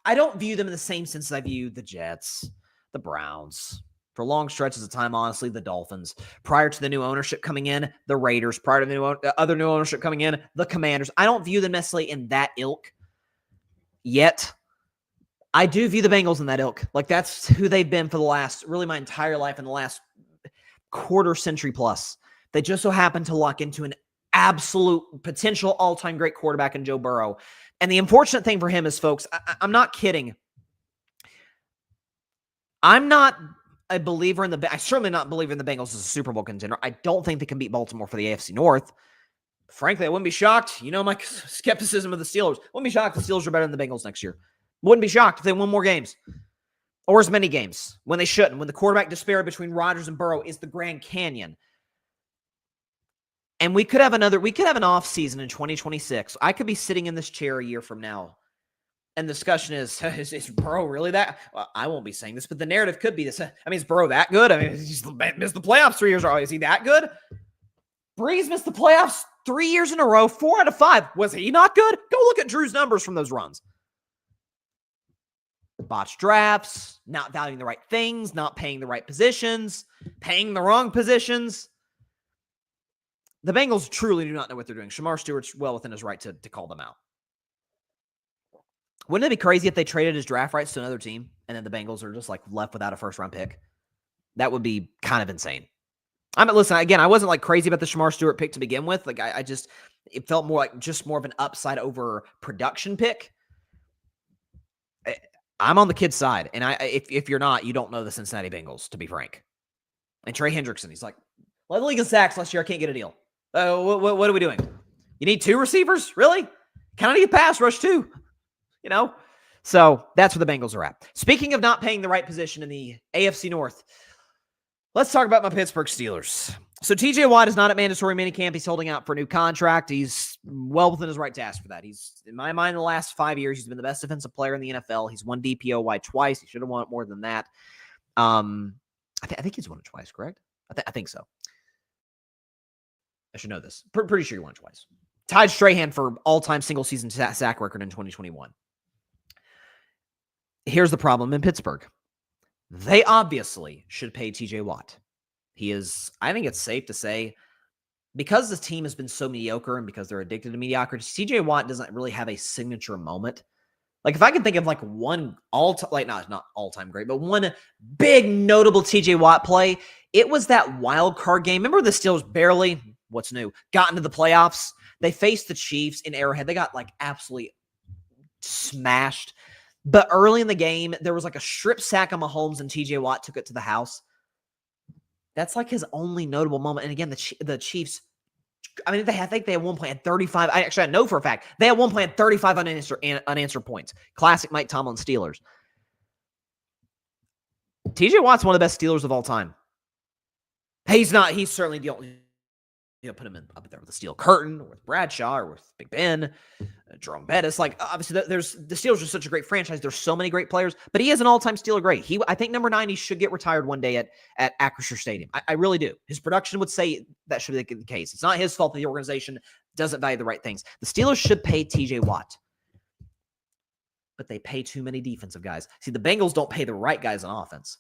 I don't view them in the same sense as I view the Jets, the Browns. For long stretches of time, honestly, the Dolphins. Prior to the new ownership coming in, the Raiders. Prior to the other new ownership coming in, the Commanders. I don't view them necessarily in that ilk yet. I do view the Bengals in that ilk. Like that's who they've been for the last, really my entire life, in the last quarter century plus. They just so happen to lock into an absolute potential all-time great quarterback in Joe Burrow. And the unfortunate thing for him is, folks, I'm not kidding. I'm not a believer in I certainly not believe in the Bengals as a Super Bowl contender. I don't think they can beat Baltimore for the AFC North. Frankly, I wouldn't be shocked. You know my skepticism of the Steelers. Wouldn't be shocked if the Steelers are better than the Bengals next year. Wouldn't be shocked if they won more games. Or as many games when they shouldn't. When the quarterback disparity between Rodgers and Burrow is the Grand Canyon. And we could have an off season in 2026. I could be sitting in this chair a year from now. And the discussion is Burrow really that? Well, I won't be saying this, but the narrative could be this. I mean, is Burrow that good? I mean, he's missed the playoffs 3 years in a row. Is he that good? Breeze missed the playoffs 3 years in a row, 4 out of 5. Was he not good? Go look at Drew's numbers from those runs. Botched drafts, not valuing the right things, not paying the right positions, paying the wrong positions. The Bengals truly do not know what they're doing. Shamar Stewart's well within his right to call them out. Wouldn't it be crazy if they traded his draft rights to another team and then the Bengals are just like left without a first-round pick? That would be kind of insane. I mean, listen, again, I wasn't like crazy about the Shamar Stewart pick to begin with. Like it felt more like just more of an upside over production pick. I'm on the kid's side. And if you're not, you don't know the Cincinnati Bengals, to be frank. And Trey Hendrickson, he's like, led the league in sacks last year. I can't get a deal. What are we doing? You need 2 receivers? Really? Can I need a pass rush too? You know? So that's where the Bengals are at. Speaking of not paying the right position in the AFC North, let's talk about my Pittsburgh Steelers. So TJ Watt is not at mandatory minicamp. He's holding out for a new contract. He's well within his right to ask for that. He's, in my mind, the last 5 years, he's been the best defensive player in the NFL. He's won DPOY twice. He should have won it more than that. I think he's won it twice, correct? I think so. I should know this. Pretty sure he won it twice. Tied Strahan for all-time single-season sack record in 2021. Here's the problem in Pittsburgh. They obviously should pay TJ Watt. I think it's safe to say, because this team has been so mediocre and because they're addicted to mediocrity, TJ Watt doesn't really have a signature moment. Like, if I can think of like one not all-time great, but one big notable TJ Watt play, it was that wild card game. Remember the Steelers barely, what's new, got into the playoffs? They faced the Chiefs in Arrowhead. They got like absolutely smashed. But early in the game, there was like a strip sack on Mahomes and TJ Watt took it to the house. That's like his only notable moment. And again, the Chiefs, I mean, I think they had one play at 35. I know for a fact they had one play at 35 unanswered points. Classic Mike Tomlin Steelers. TJ Watt's one of the best Steelers of all time. He's not. He's certainly the only. Put him up there with the Steel Curtain, or with Bradshaw, or with Big Ben, Jerome Bettis. Like, obviously, the Steelers are such a great franchise. There's so many great players, but he is an all-time Steeler great. I think number 90 should get retired one day at Acrisure Stadium. I really do. His production would say that should be the case. It's not his fault that the organization doesn't value the right things. The Steelers should pay TJ Watt, but they pay too many defensive guys. See, the Bengals don't pay the right guys on offense.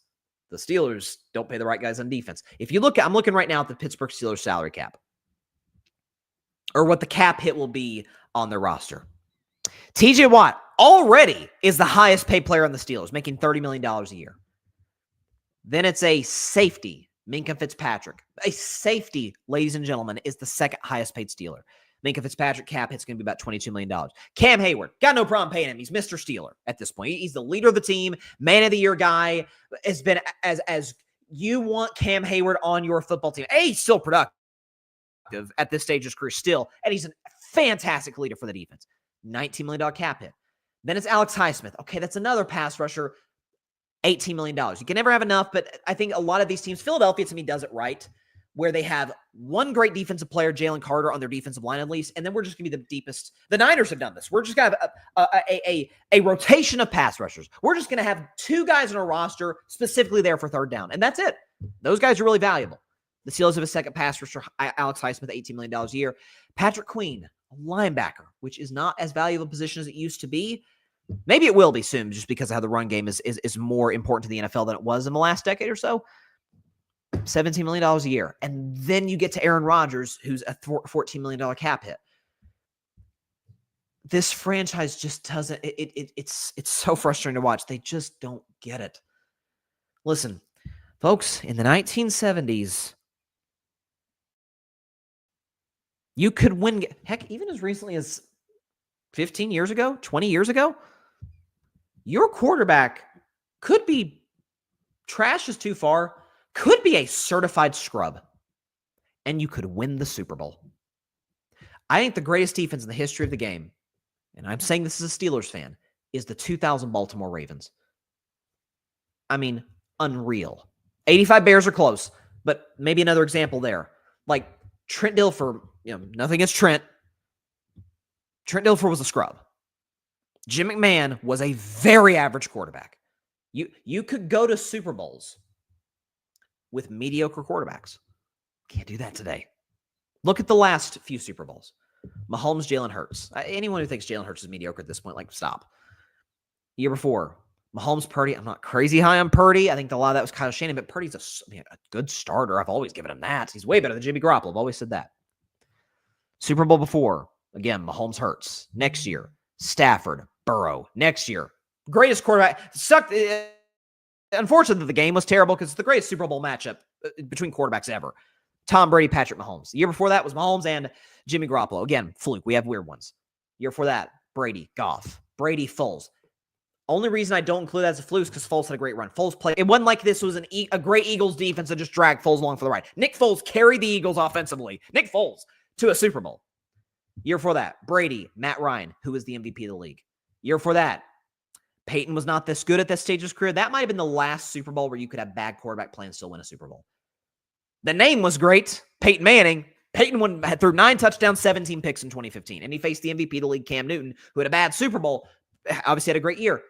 The Steelers don't pay the right guys on defense. If you look, I'm looking right now at the Pittsburgh Steelers salary cap, or what the cap hit will be on their roster. TJ Watt already is the highest paid player on the Steelers, making $30 million a year. Then it's a safety, Minkah Fitzpatrick. A safety, ladies and gentlemen, is the second highest paid Steeler. Minkah Fitzpatrick cap hit's going to be about $22 million. Cam Hayward, got no problem paying him. He's Mr. Steeler at this point. He's the leader of the team, man of the year guy. Has been as you want Cam Hayward on your football team. He's still productive at this stage of his career still, and he's a fantastic leader for the defense. $19 million cap hit. Then it's Alex Highsmith. Okay, that's another pass rusher, $18 million. You can never have enough, but I think a lot of these teams, Philadelphia to me does it right, where they have one great defensive player, Jalen Carter, on their defensive line at least, and then we're just going to be the deepest. The Niners have done this. We're just going to have a rotation of pass rushers. We're just going to have two guys on our roster specifically there for third down, and that's it. Those guys are really valuable. The Steelers have a second pass rusher, Alex Highsmith, $18 million a year. Patrick Queen, a linebacker, which is not as valuable a position as it used to be. Maybe it will be soon, just because of how the run game is more important to the NFL than it was in the last decade or so. $17 million a year. And then you get to Aaron Rodgers, who's a $14 million cap hit. This franchise just doesn't, it's so frustrating to watch. They just don't get it. Listen, folks, in the 1970s, you could win, heck, even as recently as 15 years ago, 20 years ago, your quarterback could be, trash is too far, could be a certified scrub, and you could win the Super Bowl. I think the greatest defense in the history of the game, and I'm saying this as a Steelers fan, is the 2000 Baltimore Ravens. I mean, unreal. 85 Bears are close, but maybe another example there. Like Trent Dilfer, nothing against Trent. Trent Dilfer was a scrub. Jim McMahon was a very average quarterback. You could go to Super Bowls with mediocre quarterbacks. Can't do that today. Look at the last few Super Bowls. Mahomes, Jalen Hurts. Anyone who thinks Jalen Hurts is mediocre at this point, stop. Year before, Mahomes, Purdy. I'm not crazy high on Purdy. I think a lot of that was Kyle Shanahan, but Purdy's a good starter. I've always given him that. He's way better than Jimmy Garoppolo. I've always said that. Super Bowl before, again, Mahomes, Hurts. Next year, Stafford, Burrow. Next year, greatest quarterback. Sucked. Unfortunately, the game was terrible because it's the greatest Super Bowl matchup between quarterbacks ever. Tom Brady, Patrick Mahomes. The year before that was Mahomes and Jimmy Garoppolo. Again, fluke. We have weird ones. Year before that, Brady, Goff. Brady, Foles. Only reason I don't include that as a fluke is because Foles had a great run. Foles played. It wasn't like this was a great Eagles defense that just dragged Foles along for the ride. Nick Foles carried the Eagles offensively. Nick Foles to a Super Bowl. Year before that, Brady, Matt Ryan, who was the MVP of the league. Year before that, Peyton was not this good at this stage of his career. That might have been the last Super Bowl where you could have bad quarterback play and still win a Super Bowl. The name was great. Peyton Manning. Peyton threw 9 touchdowns, 17 picks in 2015. And he faced the MVP of the league, Cam Newton, who had a bad Super Bowl. Obviously had a great year.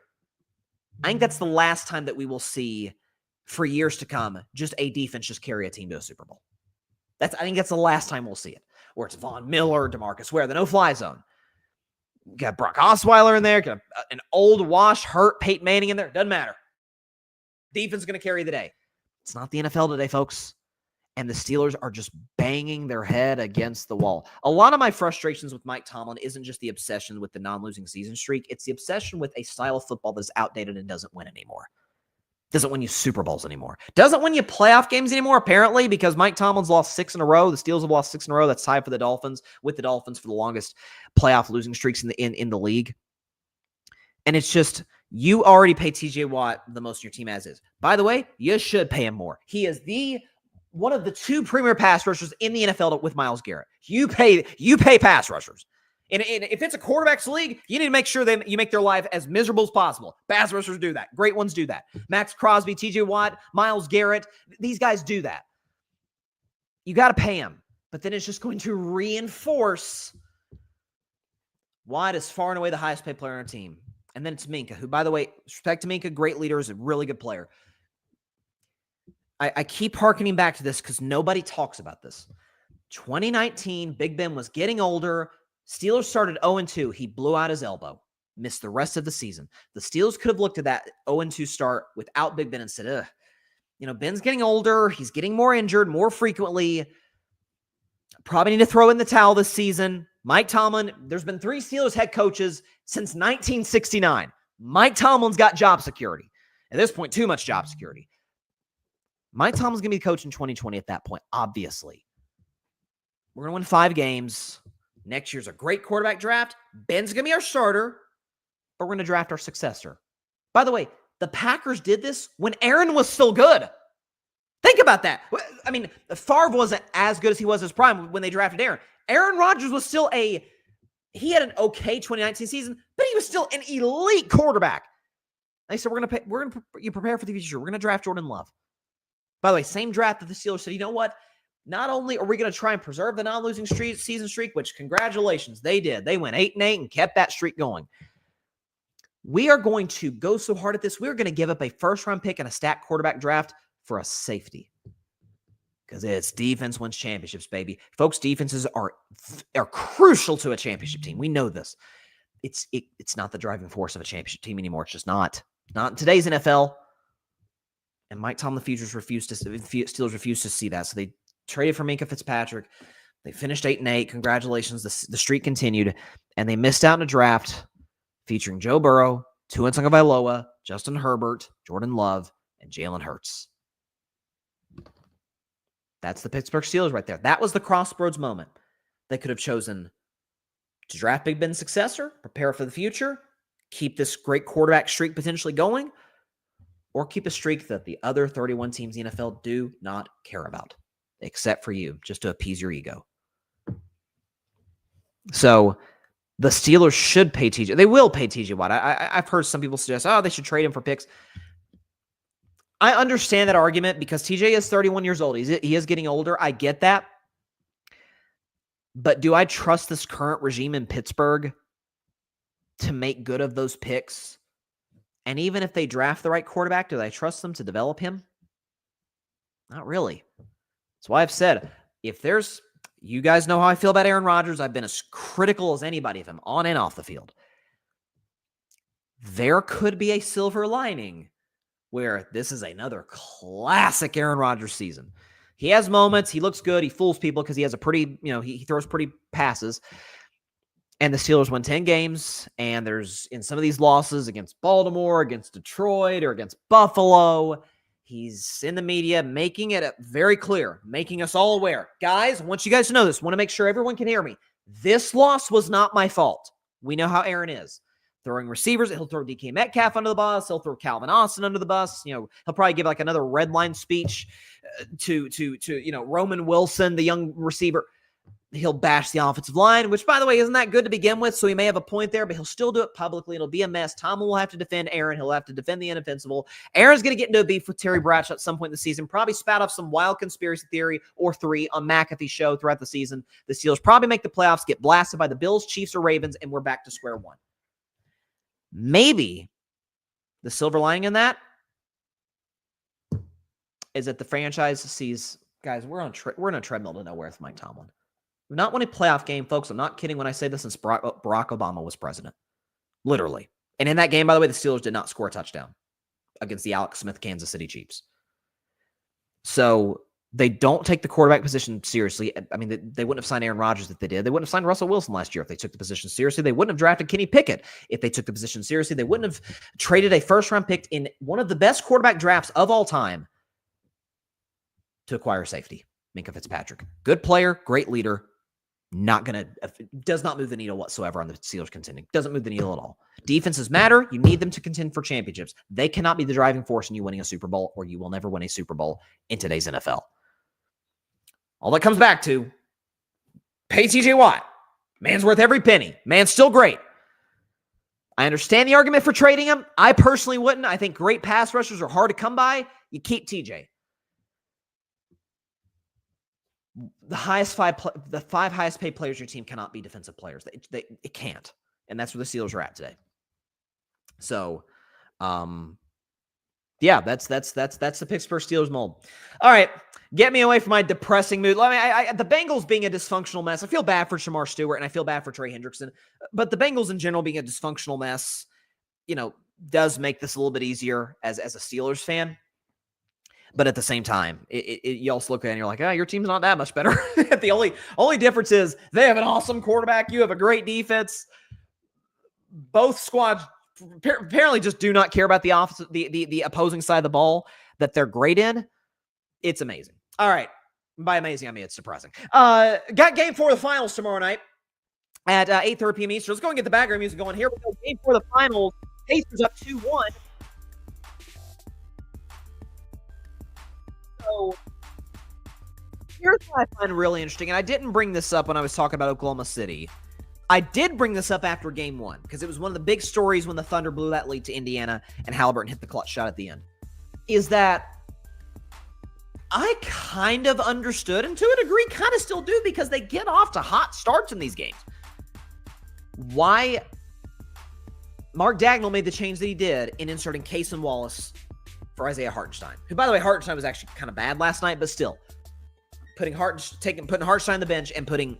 I think that's the last time that we will see, for years to come, just a defense just carry a team to a Super Bowl. I think that's the last time we'll see it. Or it's Von Miller, DeMarcus Ware, the no-fly zone. Got Brock Osweiler in there. Got an old, washed, hurt Peyton Manning in there. Doesn't matter. Defense is going to carry the day. It's not the NFL today, folks. and the Steelers are just banging their head against the wall. A lot of my frustrations with Mike Tomlin isn't just the obsession with the non-losing season streak. It's the obsession with a style of football that's outdated and doesn't win anymore. Doesn't win you Super Bowls anymore. Doesn't win you playoff games anymore, apparently, because Mike Tomlin's lost 6 in a row. The Steelers have lost 6 in a row. That's tied for the Dolphins, with the Dolphins for the longest playoff losing streaks in the league. And it's just, you already pay TJ Watt the most your team as is. By the way, you should pay him more. He is one of the 2 premier pass rushers in the NFL with Myles Garrett. You pay pass rushers. And if it's a quarterback's league, you need to make sure you make their life as miserable as possible. Pass rushers do that. Great ones do that. Max Crosby, TJ Watt, Myles Garrett, these guys do that. You got to pay them. But then it's just going to reinforce Watt is far and away the highest paid player on our team. And then it's Minkah, who, by the way, respect to Minkah, great leader, is a really good player. I keep hearkening back to this because nobody talks about this. 2019, Big Ben was getting older. Steelers started 0-2. He blew out his elbow, missed the rest of the season. The Steelers could have looked at that 0-2 start without Big Ben and said, Ben's getting older. He's getting more injured more frequently. Probably need to throw in the towel this season. Mike Tomlin, there's been 3 Steelers head coaches since 1969. Mike Tomlin's got job security. At this point, too much job security. Mike Tomlin's going to be the coach in 2020 at that point, obviously. We're going to win 5 games. Next year's a great quarterback draft. Ben's going to be our starter, but we're going to draft our successor. By the way, the Packers did this when Aaron was still good. Think about that. I mean, Favre wasn't as good as he was his prime when they drafted Aaron. Aaron Rodgers was still he had an okay 2019 season, but he was still an elite quarterback. They said, we're going to prepare for the future. We're going to draft Jordan Love. By the way, same draft that the Steelers said, you know what? Not only are we going to try and preserve the non-losing season streak, which congratulations, they did. They went 8-8 and kept that streak going. We are going to go so hard at this. We're going to give up a first-round pick and a stacked quarterback draft for a safety. Because it's defense wins championships, baby. Folks, defenses are crucial to a championship team. We know this. It's not the driving force of a championship team anymore. It's just not. Not in today's NFL. And Mike Tomlin, the Steelers refused to see that. So they traded for Minkah Fitzpatrick. They finished 8-8. Congratulations. The streak continued. And they missed out in a draft featuring Joe Burrow, Tua Tagovailoa, Justin Herbert, Jordan Love, and Jalen Hurts. That's the Pittsburgh Steelers right there. That was the crossroads moment. They could have chosen to draft Big Ben's successor, prepare for the future, keep this great quarterback streak potentially going, or keep a streak that the other 31 teams in the NFL do not care about, except for you, just to appease your ego. So the Steelers should pay TJ. They will pay TJ Watt. I've heard some people suggest, they should trade him for picks. I understand that argument because TJ is 31 years old. He is getting older. I get that. But do I trust this current regime in Pittsburgh to make good of those picks? And even if they draft the right quarterback, do I trust them to develop him? Not really. That's why I've said, you guys know how I feel about Aaron Rodgers. I've been as critical as anybody of him on and off the field. There could be a silver lining where this is another classic Aaron Rodgers season. He has moments. He looks good. He fools people because he has a pretty, he throws pretty passes. And the Steelers win 10 games. And there's, in some of these losses against Baltimore, against Detroit, or against Buffalo, he's in the media making it very clear, making us all aware. Guys, I want you guys to know this. I want to make sure everyone can hear me. This loss was not my fault. We know how Aaron is. Throwing receivers, he'll throw DK Metcalf under the bus. He'll throw Calvin Austin under the bus. He'll probably give like another red line speech to Roman Wilson, the young receiver. He'll bash the offensive line, which, by the way, isn't that good to begin with, so he may have a point there, but he'll still do it publicly. It'll be a mess. Tomlin will have to defend Aaron. He'll have to defend the indefensible. Aaron's going to get into a beef with Terry Bradshaw at some point in the season, probably spout off some wild conspiracy theory or 3 on McAfee's show throughout the season. The Steelers probably make the playoffs, get blasted by the Bills, Chiefs, or Ravens, and we're back to square one. Maybe the silver lining in that is that the franchise sees, guys, we're in a treadmill to nowhere with Mike Tomlin. We've not won a playoff game, folks. I'm not kidding when I say this, since Barack Obama was president. Literally. And in that game, by the way, the Steelers did not score a touchdown against the Alex Smith Kansas City Chiefs. So They don't take the quarterback position seriously. I mean, they wouldn't have signed Aaron Rodgers if they did. They wouldn't have signed Russell Wilson last year if they took the position seriously. They wouldn't have drafted Kenny Pickett if they took the position seriously. They wouldn't have traded a first-round pick in one of the best quarterback drafts of all time to acquire safety, Minkah Fitzpatrick. Good player, great leader, does not move the needle whatsoever on the Steelers contending. Doesn't move the needle at all. Defenses matter. You need them to contend for championships. They cannot be the driving force in you winning a Super Bowl, or you will never win a Super Bowl in today's NFL. All that comes back to pay TJ Watt. Man's worth every penny. Man's still great. I understand the argument for trading him. I personally wouldn't. I think great pass rushers are hard to come by. You keep TJ. The five highest paid players in your team cannot be defensive players. It can't. And that's where the Steelers are at today. So, yeah, that's the Pittsburgh Steelers mold. All right, get me away from my depressing mood. The Bengals being a dysfunctional mess. I feel bad for Shamar Stewart and I feel bad for Trey Hendrickson, but the Bengals in general being a dysfunctional mess, does make this a little bit easier as a Steelers fan. But at the same time, you also look at it and you're like, your team's not that much better. The only difference is they have an awesome quarterback. You have a great defense. Both squads apparently just do not care about the opposing side of the ball that they're great in. It's amazing. All right. By amazing, I mean it's surprising. Got game 4 of the finals tomorrow night at 8:30 p.m. Eastern. Let's go and get the background music going. Here we go. Game 4 of the finals. Pacers up 2-1. So here's what I find really interesting, and I didn't bring this up when I was talking about Oklahoma City. I did bring this up after game 1 because it was one of the big stories when the Thunder blew that lead to Indiana and Halliburton hit the clutch shot at the end. Is that I kind of understood, and to a degree kind of still do, because they get off to hot starts in these games, why Mark Dagnall made the change that he did in inserting Case and Wallace for Isaiah Hartenstein, who, by the way, Hartenstein was actually kind of bad last night, but still, putting Hartenstein on the bench and putting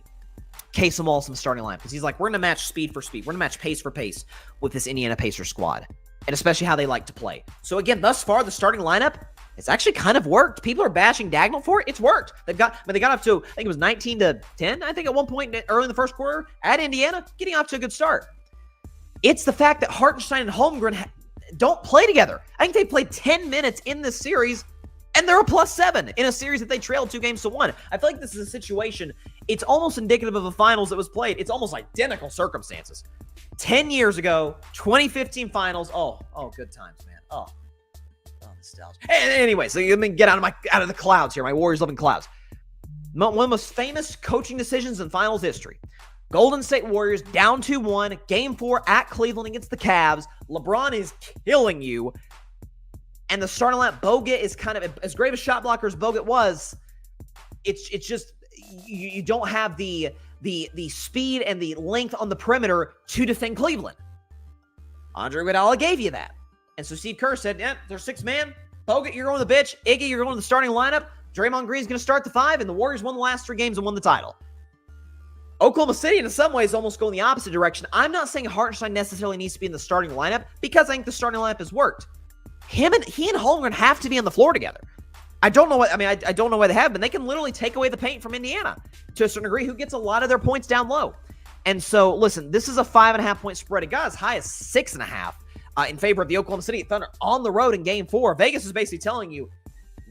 Case and Wallace in the starting line, because he's like, we're going to match speed for speed. We're going to match pace for pace with this Indiana Pacers squad, and especially how they like to play. So again, thus far, the starting lineup, it's actually kind of worked. People are bashing Dagnall for it. It's worked. They got up to, I think it was 19-10, I think at one point early in the first quarter at Indiana, getting off to a good start. It's the fact that Hartenstein and Holmgren don't play together. I think they played 10 minutes in this series, and they're a +7 in a series that they trailed 2-1. I feel like this is a situation, it's almost indicative of a finals that was played. It's almost identical circumstances. 10 years ago, 2015 finals. Oh, good times, man. Oh, nostalgia. Anyway, so let me get out of the clouds here. My Warriors live in clouds. One of the most famous coaching decisions in finals history. Golden State Warriors down 2-1, game 4 at Cleveland against the Cavs. LeBron is killing you. And the starting lineup, Bogut is kind of, as great of a shot blocker as Bogut was, it's just, you don't have the speed and the length on the perimeter to defend Cleveland. Andre Iguodala gave you that. And so Steve Kerr said, they're 6-man. Bogut, you're going to the bench. Iggy, you're going to the starting lineup. Draymond Green's going to start the 5, and the Warriors won the last 3 games and won the title. Oklahoma City, in some ways, almost going the opposite direction. I'm not saying Hartenstein necessarily needs to be in the starting lineup, because I think the starting lineup has worked. He and Holmgren have to be on the floor together. I don't know why they have been. They can literally take away the paint from Indiana to a certain degree, who gets a lot of their points down low. And so, listen, this is a 5.5-point spread. It got as high as 6.5 in favor of the Oklahoma City Thunder on the road in game 4. Vegas is basically telling you,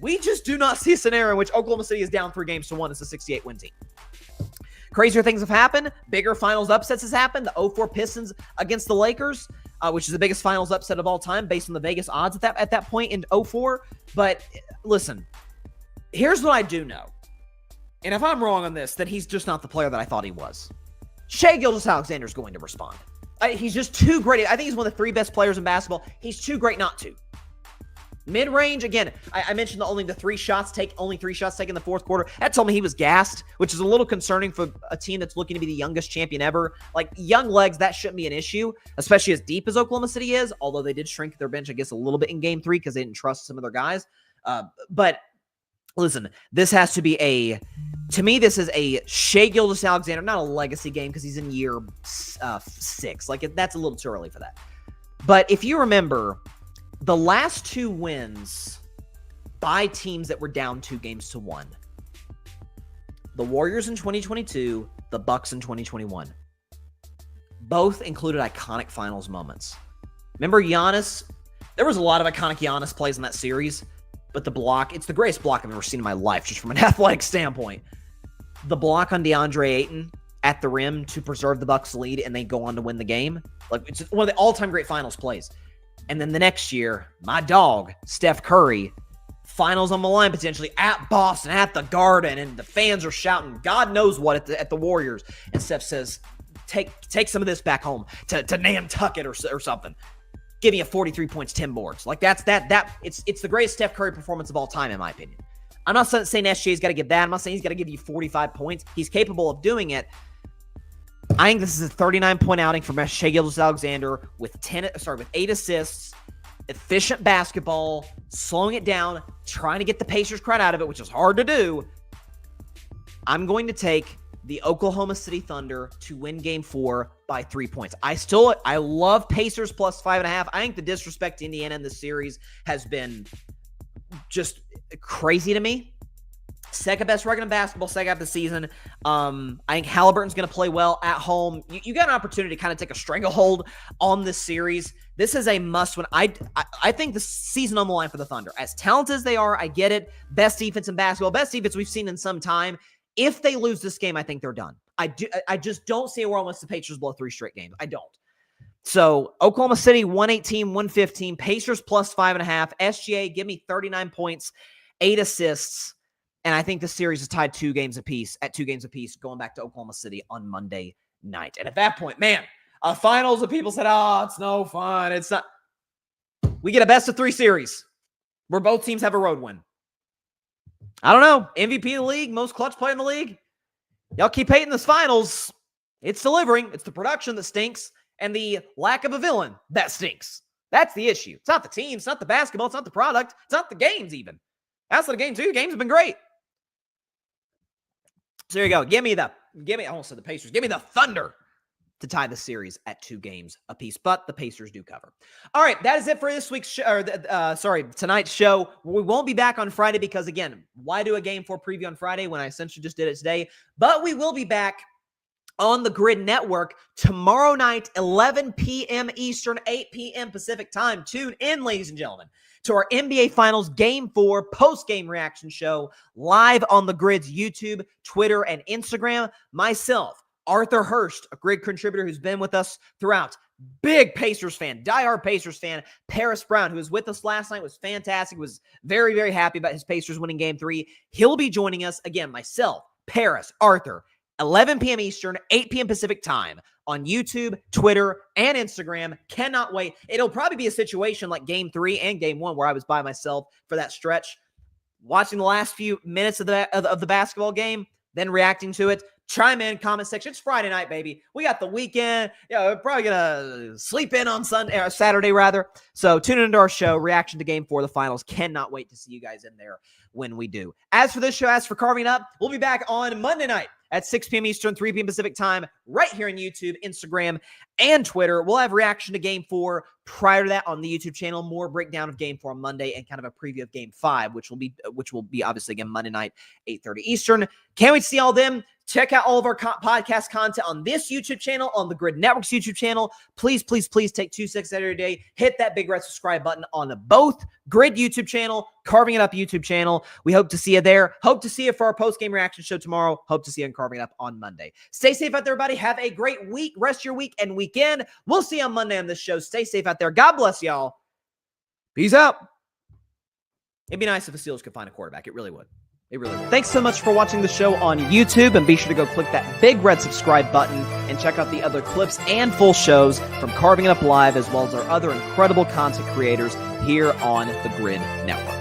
we just do not see a scenario in which Oklahoma City is down 3-1 as a 68-win team. Crazier things have happened. Bigger finals upsets has happened. The 0-4 Pistons against the Lakers, which is the biggest finals upset of all time based on the Vegas odds at that point in 0-4. But listen, here's what I do know. And if I'm wrong on this, then he's just not the player that I thought he was. Shai Gilgeous-Alexander is going to respond. He's just too great. I think he's one of the 3 best players in basketball. He's too great not to. Mid-range, again, I mentioned only 3 shots taken in the fourth quarter. That told me he was gassed, which is a little concerning for a team that's looking to be the youngest champion ever. Like, young legs, that shouldn't be an issue, especially as deep as Oklahoma City is, although they did shrink their bench, I guess, a little bit in game 3 because they didn't trust some of their guys. But listen, this has to be to me, this is a Shai Gilgeous-Alexander, not a legacy game because he's in year 6. Like, that's a little too early for that. But if you remember, the last 2 wins by teams that were down 2-1. The Warriors in 2022, the Bucks in 2021. Both included iconic finals moments. Remember Giannis? There was a lot of iconic Giannis plays in that series, but the block, it's the greatest block I've ever seen in my life, just from an athletic standpoint. The block on DeAndre Ayton at the rim to preserve the Bucks' lead and they go on to win the game. Like, it's one of the all-time great finals plays. And then the next year, my dog, Steph Curry, finals on the line potentially at Boston, at the Garden, and the fans are shouting God knows what at the Warriors. And Steph says, take some of this back home to Nantucket or something. Give me a 43 points, 10 boards. Like it's the greatest Steph Curry performance of all time, in my opinion. I'm not saying SGA's got to give that. I'm not saying he's got to give you 45 points. He's capable of doing it. I think this is a 39-point outing from Shai Gilgeous-Alexander with 8 assists, efficient basketball, slowing it down, trying to get the Pacers credit out of it, which is hard to do. I'm going to take the Oklahoma City Thunder to win Game 4 by 3 points. I love Pacers plus 5.5. I think the disrespect to Indiana in this series has been just crazy to me. Second best record in basketball, second half of the season. I think Halliburton's going to play well at home. You got an opportunity to kind of take a stranglehold on this series. This is a must-win. I think the season on the line for the Thunder. As talented as they are, I get it. Best defense in basketball, best defense we've seen in some time. If they lose this game, I think they're done. I just don't see a world unless the Pacers blow 3 straight games. I don't. So Oklahoma City 118, 115. Pacers plus 5.5. SGA, give me 39 points, 8 assists. And I think the series is tied 2 games apiece, going back to Oklahoma City on Monday night. And at that point, man, a finals of people said, oh, it's no fun. It's not. We get a best of 3 series where both teams have a road win. I don't know. MVP of the league, most clutch player in the league. Y'all keep hating this finals. It's delivering. It's the production that stinks and the lack of a villain that stinks. That's the issue. It's not the team. It's not the basketball. It's not the product. It's not the games even. That's the game too. The games have been great. So there you go. Give me, I almost said the Pacers. Give me the Thunder to tie the series at 2 games apiece, but the Pacers do cover. All right, that is it for this week's show, tonight's show. We won't be back on Friday because, again, why do a Game 4 preview on Friday when I essentially just did it today? But we will be back on the Grid Network tomorrow night, 11 p.m. Eastern, 8 p.m. Pacific time. Tune in, ladies and gentlemen, to our NBA Finals Game 4 post-game reaction show live on the Grid's YouTube, Twitter, and Instagram. Myself, Arthur Hurst, a Grid contributor who's been with us throughout, big Pacers fan, diehard Pacers fan, Paris Brown, who was with us last night, was fantastic, was very, very happy about his Pacers winning Game 3. He'll be joining us, again, myself, Paris, Arthur, 11 p.m. Eastern, 8 p.m. Pacific time on YouTube, Twitter, and Instagram. Cannot wait. It'll probably be a situation like Game 3 and Game 1 where I was by myself for that stretch, watching the last few minutes of the basketball game, then reacting to it. Chime in, comment section. It's Friday night, baby. We got the weekend. We're probably going to sleep in on Saturday, rather. So tune into our show, reaction to Game 4 of the finals. Cannot wait to see you guys in there when we do. As for this show, as for Carving Up, we'll be back on Monday night at 6 p.m. Eastern, 3 p.m. Pacific time, right here on YouTube, Instagram, and Twitter. We'll have reaction to Game 4 prior to that on the YouTube channel. More breakdown of Game 4 on Monday and kind of a preview of Game 5, which will be obviously again Monday night, 8:30 Eastern. Can't wait to see all of them. Check out all of our podcast content on this YouTube channel, on the Grid Network's YouTube channel. Please, please, please take 2 seconds every day. Hit that big red subscribe button on both Grid YouTube channel, Carving It Up YouTube channel. We hope to see you there. Hope to see you for our post-game reaction show tomorrow. Hope to see you in Carving It Up on Monday. Stay safe out there, everybody. Have a great week, rest of your week and weekend. We'll see you on Monday on this show. Stay safe out there. God bless y'all. Peace out. It'd be nice if the Steelers could find a quarterback. It really would. It really would. Thanks so much for watching the show on YouTube, and be sure to go click that big red subscribe button and check out the other clips and full shows from Carving It Up Live, as well as our other incredible content creators here on the Grid Network.